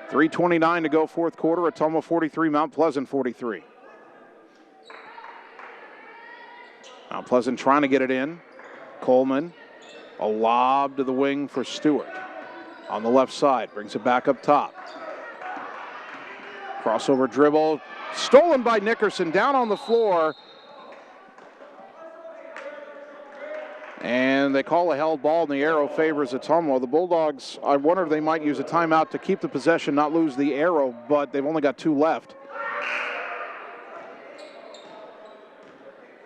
3:29 to go, fourth quarter. Ottumwa 43, Mount Pleasant 43. Mount Pleasant trying to get it in. Coleman, a lob to the wing for Stewart. On the left side, brings it back up top. Crossover dribble, stolen by Nickerson, down on the floor. And they call a held ball, and the arrow favors Ottumwa. The Bulldogs, I wonder if they might use a timeout to keep the possession, not lose the arrow, but they've only got 2 left.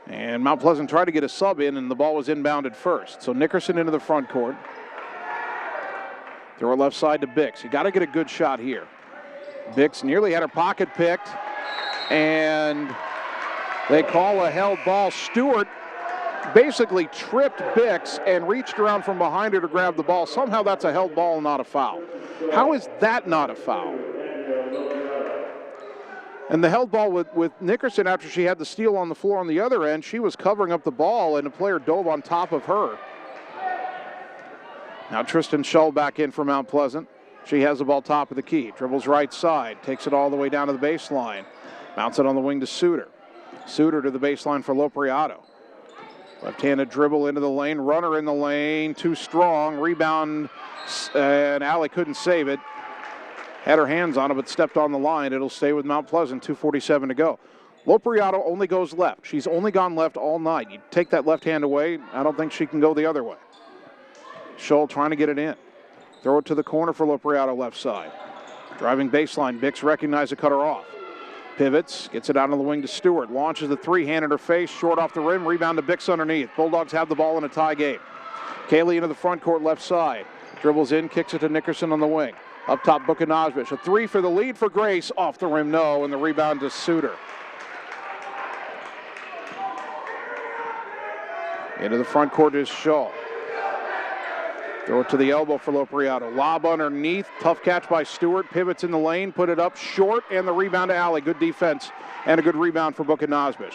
And Mount Pleasant tried to get a sub in, and the ball was inbounded first. So Nickerson into the front court. Throw it left side to Bix. You got to get a good shot here. Bix nearly had her pocket picked, and they call a held ball. Stewart basically tripped Bix and reached around from behind her to grab the ball. Somehow that's a held ball and not a foul. How is that not a foul? And the held ball with Nickerson, after she had the steal on the floor on the other end, she was covering up the ball and a player dove on top of her. Now Tristan Shull back in for Mount Pleasant. She has the ball top of the key. Dribbles right side, takes it all the way down to the baseline. Mounts it on the wing to Suter. Suter to the baseline for Lopriato. Left-handed dribble into the lane, runner in the lane, too strong, rebound, and Allie couldn't save it. Had her hands on it, but stepped on the line. It'll stay with Mount Pleasant, 2:47 to go. Lopriato only goes left. She's only gone left all night. You take that left hand away, I don't think she can go the other way. Scholl trying to get it in. Throw it to the corner for Lopriato left side. Driving baseline, Bix recognized it, cut her off. Pivots, gets it out on the wing to Stewart. Launches the three-hand in her face, short off the rim, rebound to Bix underneath. Bulldogs have the ball in a tie game. Kaylee into the front court left side. Dribbles in, kicks it to Nickerson on the wing. Up top, Bukanajvic. A three for the lead for Grace. Off the rim, no, and the rebound to Suter. Into the front court is Shaw. Throw it to the elbow for Lopriato. Lob underneath. Tough catch by Stewart. Pivots in the lane. Put it up short. And the rebound to Alley. Good defense and a good rebound for Bukanajvic.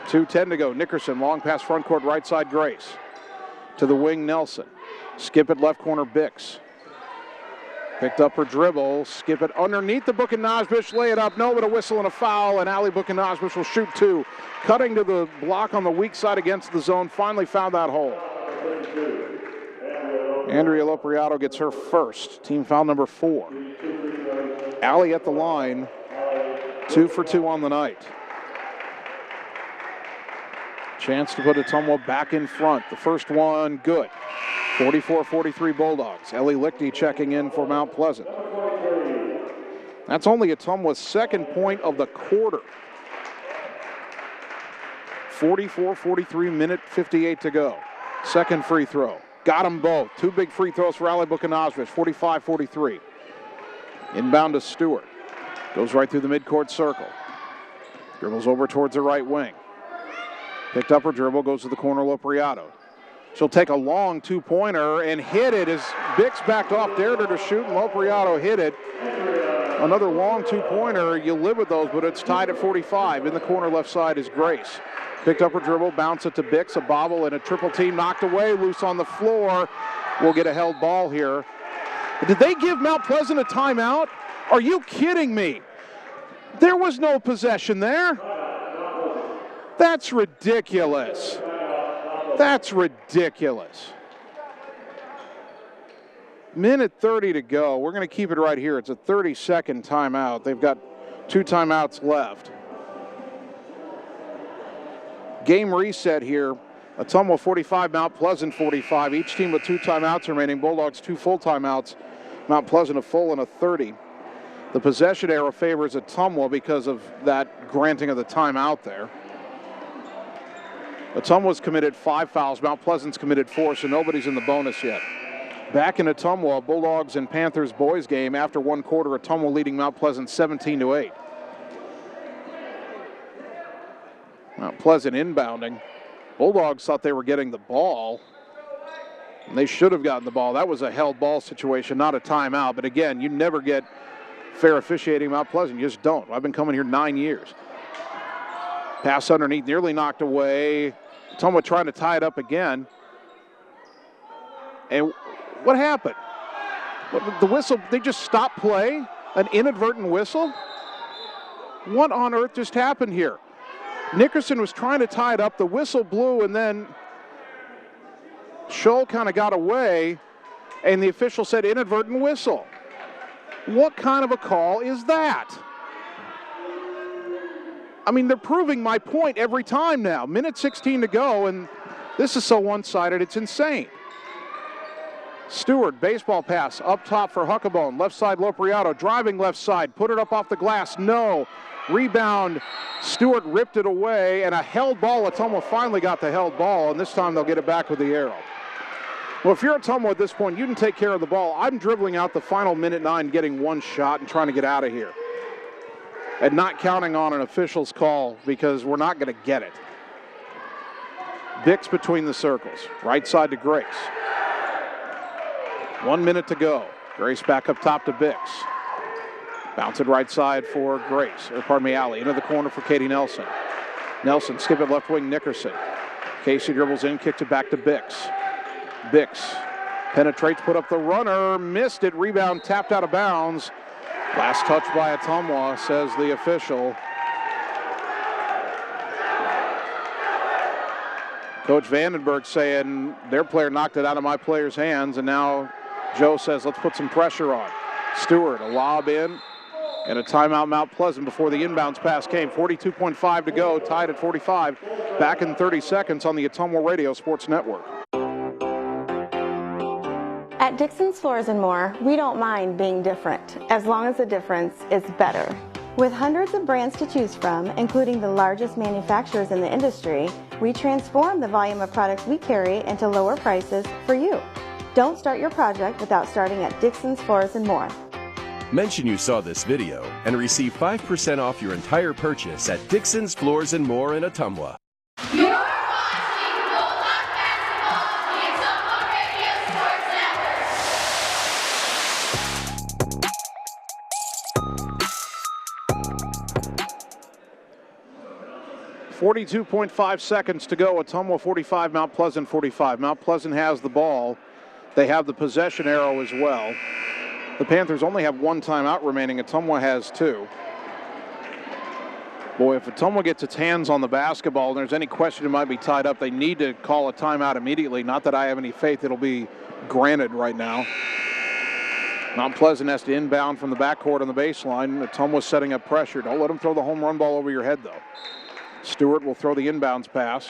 2:10 to go. Nickerson. Long pass front court. Right side Grace. To the wing Nelson. Skip it left corner Bix. Picked up her dribble. Skip it underneath the Bukanajvic. Lay it up. No, but a whistle and a foul. And Alley Bukanajvic will shoot 2. Cutting to the block on the weak side against the zone. Finally found that hole. Andrea Lopriato gets her first, team foul number 4. Alley at the line, 2 for 2 on the night. Chance to put Ottumwa back in front. The first one, good. 44-43 Bulldogs. Ellie Lichty checking in for Mount Pleasant. That's only Ottumwa's second point of the quarter. 44-43, minute 58 to go. Second free throw. Got them both. 2 big free throws for Ali Bukanajvic, 45-43. Inbound to Stewart. Goes right through the midcourt circle. Dribbles over towards the right wing. Picked up her dribble, goes to the corner, Lopriato. She'll take a long 2-pointer and hit it as Bix backed off, dared her to shoot, and Lopriato hit it. Another long 2-pointer. You live with those, but it's tied at 45. In the corner left side is Grace. Picked up her dribble, bounce it to Bix, a bobble and a triple team, knocked away, loose on the floor. We'll get a held ball here. Did they give Mount Pleasant a timeout? Are you kidding me? There was no possession there. That's ridiculous. That's ridiculous. Minute 30 to go. We're going to keep it right here. It's a 30-second timeout. They've got 2 timeouts left. Game reset here. Ottumwa 45, Mount Pleasant 45. Each team with 2 timeouts remaining. Bulldogs 2 full timeouts. Mount Pleasant a full and a 30. The possession arrow favors Ottumwa because of that granting of the timeout there. Ottumwa's committed 5 fouls. Mount Pleasant's committed 4, so nobody's in the bonus yet. Back in Ottumwa, Bulldogs and Panthers boys game after 1 quarter. Ottumwa leading Mount Pleasant 17-8. Mount Pleasant inbounding. Bulldogs thought they were getting the ball, and they should have gotten the ball. That was a held ball situation, not a timeout. But again, you never get fair officiating Mount Pleasant. You just don't. I've been coming here 9 years. Pass underneath, nearly knocked away. Ottumwa trying to tie it up again. And what happened? The whistle, they just stopped play? An inadvertent whistle? What on earth just happened here? Nickerson was trying to tie it up. The whistle blew, and then Scholl kind of got away, and the official said inadvertent whistle. What kind of a call is that? I mean, they're proving my point every time now. Minute 16 to go, and this is so one-sided, it's insane. Stewart, baseball pass, up top for Huckabone. Left side, Lopriato, driving left side, put it up off the glass, no. Rebound, Stewart ripped it away, and a held ball. Ottumwa finally got the held ball, and this time they'll get it back with the arrow. Well, if you're Ottumwa at this point, you can take care of the ball. I'm dribbling out the final minute 9, getting 1 shot and trying to get out of here. And not counting on an official's call because we're not going to get it. Bix between the circles. Right side to Grace. 1 minute to go. Grace back up top to Bix. Bounce it right side for Grace, or pardon me, Alley. Into the corner for Katie Nelson. Nelson, skip it left wing, Nickerson. Casey dribbles in, kicks it back to Bix. Bix penetrates, put up the runner, missed it, rebound tapped out of bounds. Last touch by Ottumwa, says the official. Coach Vandenberg saying their player knocked it out of my player's hands, and now Joe says let's put some pressure on. Stewart, a lob in, and a timeout Mount Pleasant before the inbounds pass came. 42.5 to go, tied at 45. Back in 30 seconds on the Ottumwa Radio Sports Network. At Dixon's Floors & More, we don't mind being different, as long as the difference is better. With hundreds of brands to choose from, including the largest manufacturers in the industry, we transform the volume of products we carry into lower prices for you. Don't start your project without starting at Dixon's Floors & More. Mention you saw this video and receive 5% off your entire purchase at Dixon's Floors & More in Ottumwa. You're watching Bulldog Basketball on the Ottumwa Radio Sports Network. 42.5 seconds to go. Ottumwa 45, Mount Pleasant 45. Mount Pleasant has the ball. They have the possession arrow as well. The Panthers only have 1 timeout remaining. Ottumwa has 2. Boy, if Ottumwa gets its hands on the basketball and there's any question it might be tied up, they need to call a timeout immediately. Not that I have any faith it'll be granted right now. Mount Pleasant has to inbound from the backcourt on the baseline. Ottumwa's setting up pressure. Don't let them throw the home run ball over your head, though. Stewart will throw the inbounds pass.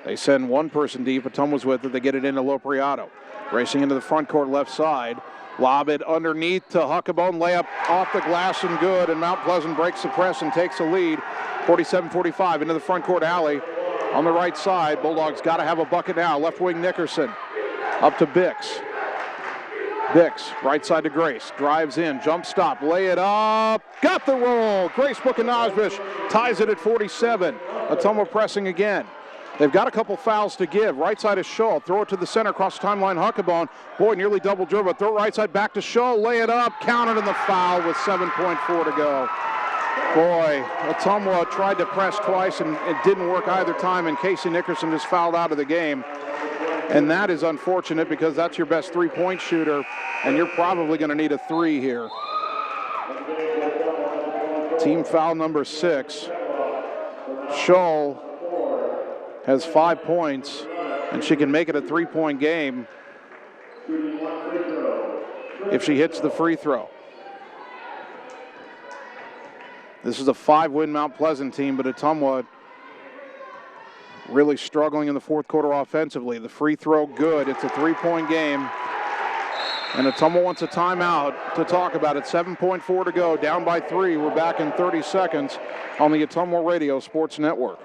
They send one person deep. Ottumwa's with it. They get it into Lopriato. Racing into the front court left side. Lob it underneath to Huckabone. Layup off the glass and good. And Mount Pleasant breaks the press and takes a lead. 47-45 into the front court alley. On the right side, Bulldogs got to have a bucket now. Left wing Nickerson. Up to Bix. Bix, right side to Grace. Drives in, jump stop, lay it up. Got the roll. Grace Buchanan-Osbish ties it at 47. Ottumwa pressing again. They've got a couple fouls to give. Right side is Scholl. Throw it to the center, across the timeline, Huckabone. Boy, nearly double dribble. Throw it right side back to Scholl. Lay it up. Counted in the foul with 7.4 to go. Boy, Ottumwa tried to press twice and it didn't work either time, and Casey Nickerson just fouled out of the game. And that is unfortunate because that's your best three-point shooter, and you're probably going to need a 3 here. Team foul number 6. Scholl has 5 points, and she can make it a 3-point game if she hits the free throw. This is a 5-win Mount Pleasant team, but Ottumwa really struggling in the fourth quarter offensively. The free throw, good. It's a 3-point game. And Ottumwa wants a timeout to talk about it. 7.4 to go, down by 3. We're back in 30 seconds on the Ottumwa Radio Sports Network.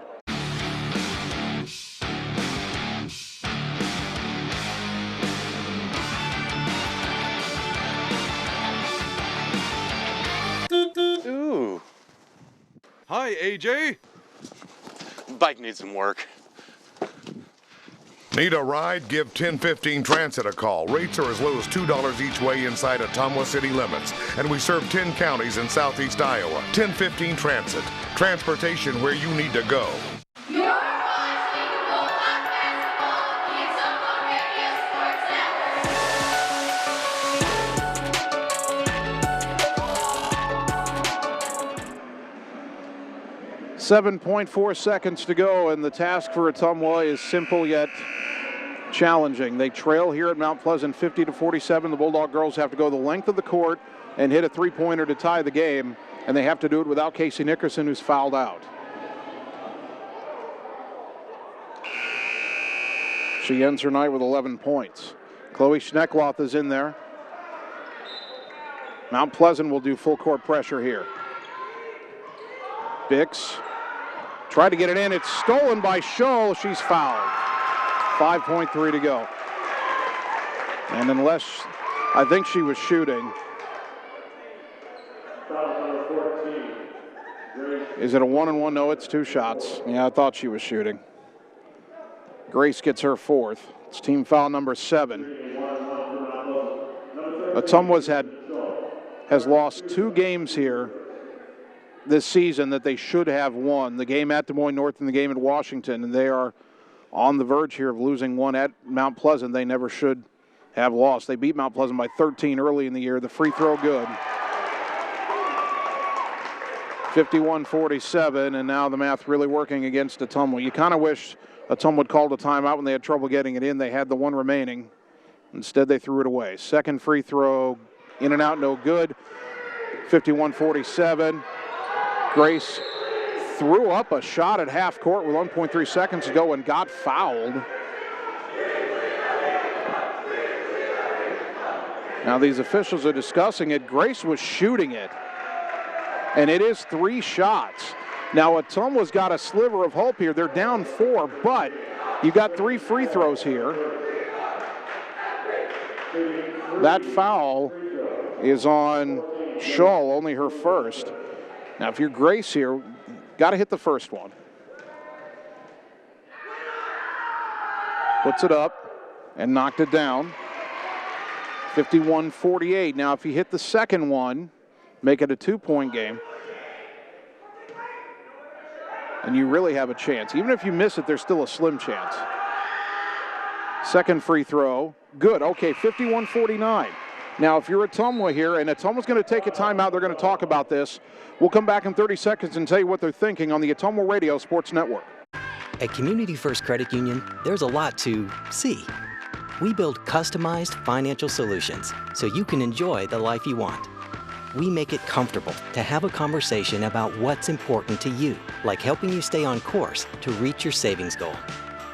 Ooh. Hi, AJ. Bike needs some work. Need a ride? Give 1015 Transit a call. Rates are as low as $2 each way inside Ottumwa city limits. And we serve 10 counties in southeast Iowa. 1015 Transit. Transportation where you need to go. You're watching Bulldog Basketball, the Ottumwa Radio Sports Network. 7.4 seconds to go, and the task for Ottumwa is simple yet challenging. They trail here at Mount Pleasant 50-47. The Bulldog girls have to go the length of the court and hit a three-pointer to tie the game, and they have to do it without Casey Nickerson, who's fouled out. She ends her night with 11 points. Chloe Schneckloth is in there. Mount Pleasant will do full court pressure here. Bix tried to get it in. It's stolen by Scholl. She's fouled. 5.3 to go. And unless, I think she was shooting. Is it a 1-and-1? No, it's 2 shots. Yeah, I thought she was shooting. Grace gets her 4th. It's team foul number 7. Ottumwa has lost 2 games here this season that they should have won. The game at Des Moines North and the game at Washington, and they are on the verge here of losing one at Mount Pleasant. They never should have lost. They beat Mount Pleasant by 13 early in the year. The free throw good. 51-47, and now the math really working against Ottumwa. You kind of wish Ottumwa would called a timeout when they had trouble getting it in. They had the one remaining. Instead, they threw it away. Second free throw, in and out, no good. 51-47. Grace threw up a shot at half court with 1.3 seconds to go and got fouled. Now these officials are discussing it. Grace was shooting it, and it is 3 shots. Now Ottumwa's got a sliver of hope here. They're down 4, but you got 3 free throws here. That foul is on Scholl, only her first. Now if you're Grace here, got to hit the first one. Puts it up and knocked it down. 51-48. Now if you hit the second one, make it a 2-point game, and you really have a chance. Even if you miss it, there's still a slim chance. Second free throw, good. Okay, 51-49. Now, if you're Ottumwa here, and Ottumwa's going to take a timeout, they're going to talk about this. We'll come back in 30 seconds and tell you what they're thinking on the Ottumwa Radio Sports Network. At Community First Credit Union, there's a lot to see. We build customized financial solutions so you can enjoy the life you want. We make it comfortable to have a conversation about what's important to you, like helping you stay on course to reach your savings goal.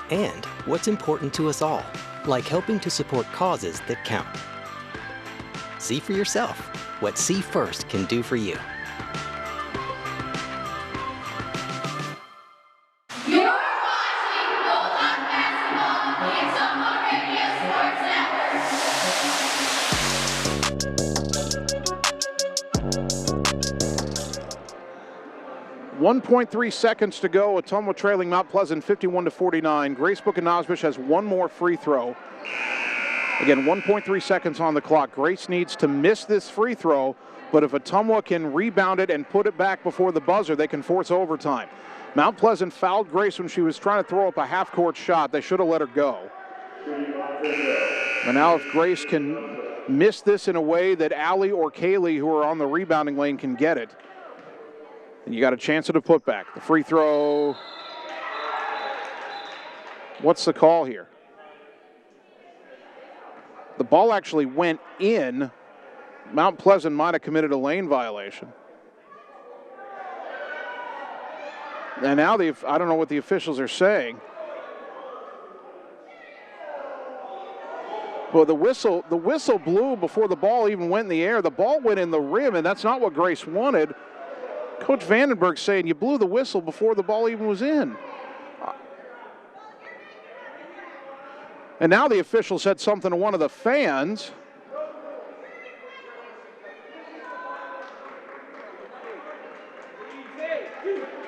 And what's important to us all, like helping to support causes that count. See for yourself what See First can do for you. You're watching Bulldog Basketball, the Ottumwa Radio Sports Network. 1.3 seconds to go. Ottumwa trailing Mount Pleasant 51-49. Grace Book-Nosbish has one more free throw. Again, 1.3 seconds on the clock. Grace needs to miss this free throw, but if Ottumwa can rebound it and put it back before the buzzer, they can force overtime. Mount Pleasant fouled Grace when she was trying to throw up a half-court shot. They should have let her go. And now if Grace can miss this in a way that Allie or Kaylee, who are on the rebounding lane, can get it, then you got a chance at a putback. The free throw, what's the call here? The ball actually went in. Mount Pleasant might have committed a lane violation. And now I don't know what the officials are saying. Well, the whistle blew before the ball even went in the air. The ball went in the rim, and that's not what Grace wanted. Coach Vandenberg saying you blew the whistle before the ball even was in. And now the official said something to one of the fans.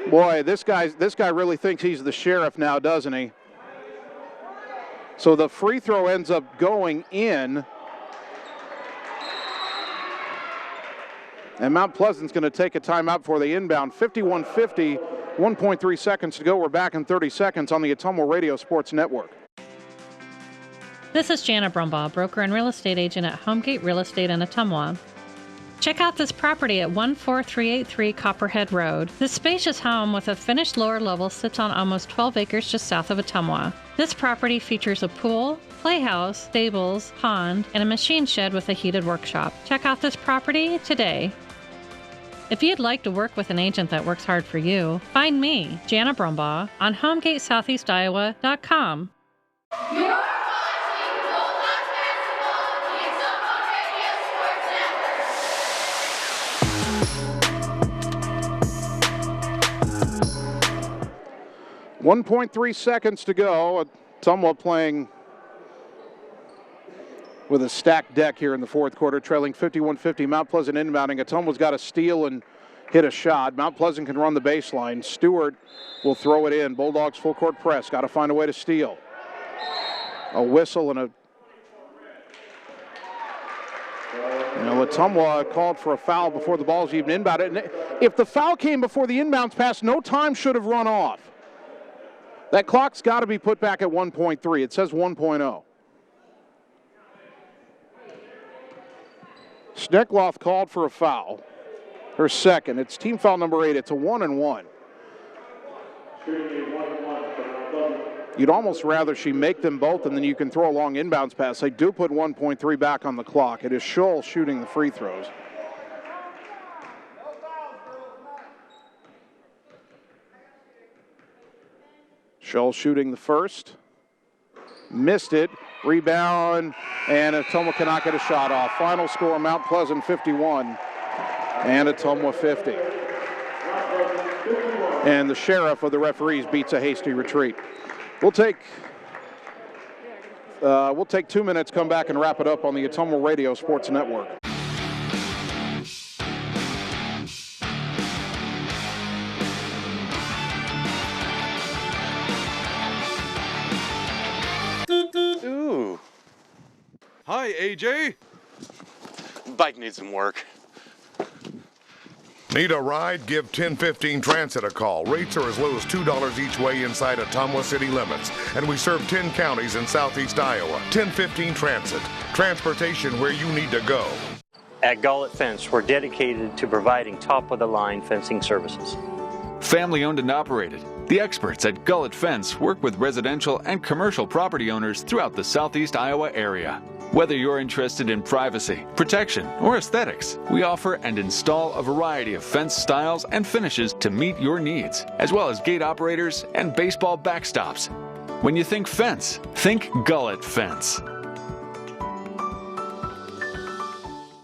Boy, this guy really thinks he's the sheriff now, doesn't he? So the free throw ends up going in. And Mount Pleasant's going to take a timeout for the inbound. 51-50, 1.3 seconds to go. We're back in 30 seconds on the Ottumwa Radio Sports Network. This is Jana Brumbaugh, broker and real estate agent at Homegate Real Estate in Ottumwa. Check out this property at 14383 Copperhead Road. This spacious home with a finished lower level sits on almost 12 acres just south of Ottumwa. This property features a pool, playhouse, stables, pond, and a machine shed with a heated workshop. Check out this property today. If you'd like to work with an agent that works hard for you, find me, Jana Brumbaugh, on HomegateSoutheastIowa.com. You're watching Bulldogs basketball on the Ottumwa Radio Sports Network. 1.3 seconds to go. Ottumwa playing with a stacked deck here in the fourth quarter, trailing 51-50. Mount Pleasant inbounding. Ottumwa's got to steal and hit a shot. Mount Pleasant can run the baseline. Stewart will throw it in. Bulldogs full court press. Got to find a way to steal. A whistle and a... Ottumwa called for a foul before the ball's even inbounded. And if the foul came before the inbounds pass, no time should have run off. That clock's got to be put back at 1.3. It says 1.0. Sneckloff called for a foul. Her second. It's team foul number 8. It's a 1-and-1. You'd almost rather she make them both and then you can throw a long inbounds pass. They do put 1.3 back on the clock. It is Scholl shooting the free throws. Scholl shooting the first. Missed it. Rebound. And Ottumwa cannot get a shot off. Final score, Mount Pleasant 51 and Ottumwa 50. And the sheriff of the referees beats a hasty retreat. We'll take 2 minutes, come back and wrap it up on the Ottumwa Radio Sports Network. Ooh. Hi, AJ. Bike needs some work. Need a ride? Give 1015 Transit a call. Rates are as low as $2 each way inside Ottumwa city limits. And we serve 10 counties in southeast Iowa. 1015 Transit. Transportation where you need to go. At Gullet Fence, we're dedicated to providing top-of-the-line fencing services. Family owned and operated. The experts at Gullet Fence work with residential and commercial property owners throughout the southeast Iowa area. Whether you're interested in privacy, protection, or aesthetics, we offer and install a variety of fence styles and finishes to meet your needs, as well as gate operators and baseball backstops. When you think fence, think Gullet Fence.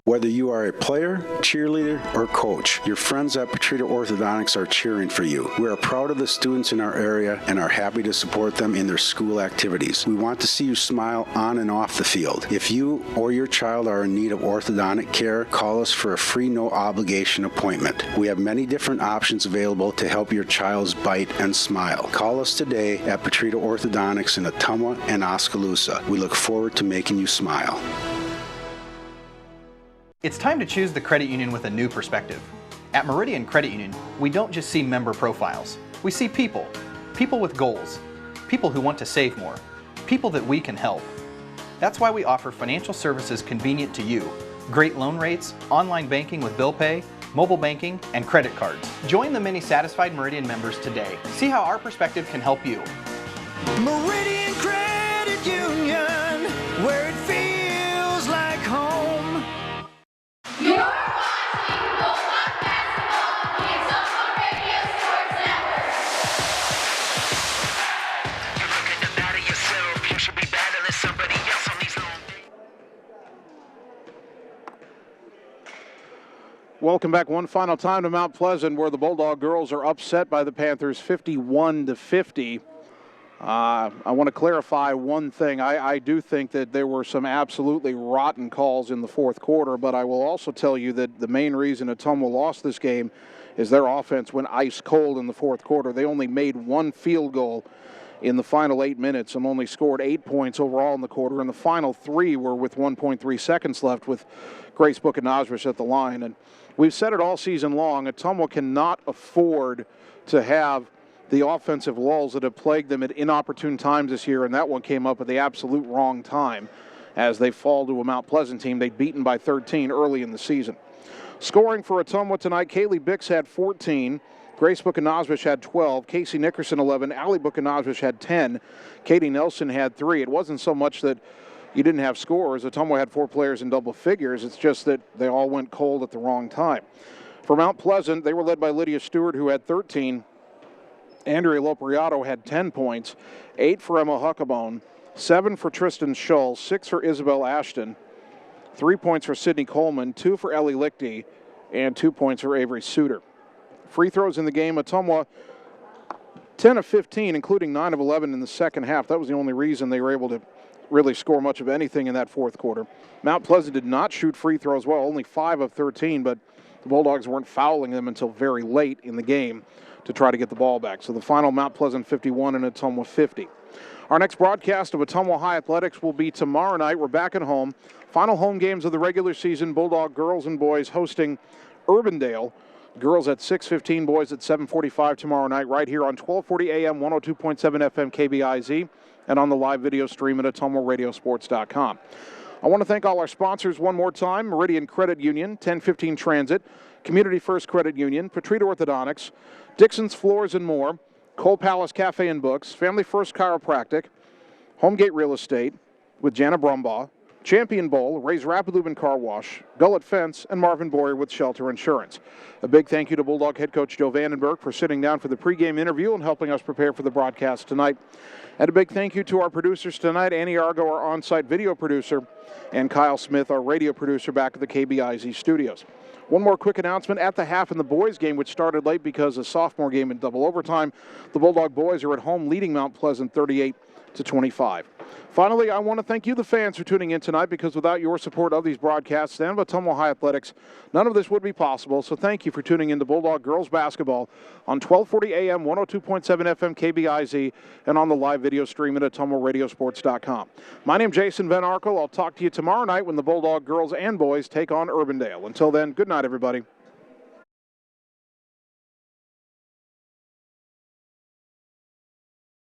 Whether you are a player, cheerleader, or coach, your friends at Petrita Orthodontics are cheering for you. We are proud of the students in our area and are happy to support them in their school activities. We want to see you smile on and off the field. If you or your child are in need of orthodontic care, call us for a free no-obligation appointment. We have many different options available to help your child's bite and smile. Call us today at Petrita Orthodontics in Ottumwa and Oskaloosa. We look forward to making you smile. It's time to choose the credit union with a new perspective. At Meridian Credit Union, we don't just see member profiles. We see people. People with goals. People who want to save more. People that we can help. That's why we offer financial services convenient to you. Great loan rates, online banking with bill pay, mobile banking, and credit cards. Join the many satisfied Meridian members today. See how our perspective can help you. Meridian Credit Union, where it feels like home. You're watching Bulldogs basketball on the Ottumwa Radio Sports Network. You look at the batter yourself, you should be battling somebody else on these long days. Welcome back one final time to Mount Pleasant, where the Bulldog girls are upset by the Panthers 51-50. I want to clarify one thing. I do think that there were some absolutely rotten calls in the fourth quarter, but I will also tell you that the main reason Ottumwa lost this game is their offense went ice cold in the fourth quarter. They only made one field goal in the final 8 minutes and only scored 8 points overall in the quarter, and the final 3 were with 1.3 seconds left with Grace Buchanosvic at the line. And we've said it all season long, Ottumwa cannot afford to have the offensive lulls that have plagued them at inopportune times this year, and that one came up at the absolute wrong time as they fall to a Mount Pleasant team they'd beaten by 13 early in the season. Scoring for Ottumwa tonight, Kaylee Bix had 14, Grace Buchanosvic had 12, Casey Nickerson 11, Allie Buchanosvic had 10, Katie Nelson had 3. It wasn't so much that you didn't have scores. Ottumwa had 4 players in double figures. It's just that they all went cold at the wrong time. For Mount Pleasant, they were led by Lydia Stewart, who had 13. Andrea Lopriato had 10 points, 8 for Emma Huckabone, 7 for Tristan Shull, 6 for Isabel Ashton, 3 points for Sydney Coleman, 2 for Ellie Lichty, and 2 points for Avery Suter. Free throws in the game, Ottumwa 10 of 15, including 9 of 11 in the second half. That was the only reason they were able to really score much of anything in that fourth quarter. Mount Pleasant did not shoot free throws well, only 5 of 13, but the Bulldogs weren't fouling them until very late in the game to try to get the ball back. So the final, Mount Pleasant 51 and Ottumwa 50. Our next broadcast of Ottumwa High Athletics will be tomorrow night. We're back at home. Final home games of the regular season, Bulldog girls and boys hosting Urbandale. Girls at 6:15, boys at 7:45 tomorrow night, right here on 1240 AM, 102.7 FM KBIZ, and on the live video stream at AttumwaRadiosports.com. I want to thank all our sponsors one more time: Meridian Credit Union, 1015 Transit, Community First Credit Union, Petrita Orthodontics, Dixon's Floors and More, Cole Palace Cafe and Books, Family First Chiropractic, Homegate Real Estate with Jana Brumbaugh, Champion Bowl, Ray's Rapid Lube and Car Wash, Gullet Fence, and Marvin Boyer with Shelter Insurance. A big thank you to Bulldog head coach Joe Vandenberg for sitting down for the pregame interview and helping us prepare for the broadcast tonight. And a big thank you to our producers tonight, Annie Argo, our on-site video producer, and Kyle Smith, our radio producer back at the KBIZ studios. One more quick announcement. At the half in the boys' game, which started late because of sophomore game in double overtime, the Bulldog boys are at home leading Mount Pleasant 38-25. Finally, I want to thank you, the fans, for tuning in tonight, because without your support of these broadcasts and of Ottumwa High Athletics, none of this would be possible. So thank you for tuning in to Bulldog girls basketball on 1240 AM, 102.7 FM KBIZ, and on the live video stream at AttumwaRadiosports.com. My name's Jason Van Arkel. I'll talk to you tomorrow night when the Bulldog girls and boys take on Urbandale. Until then, good night, everybody.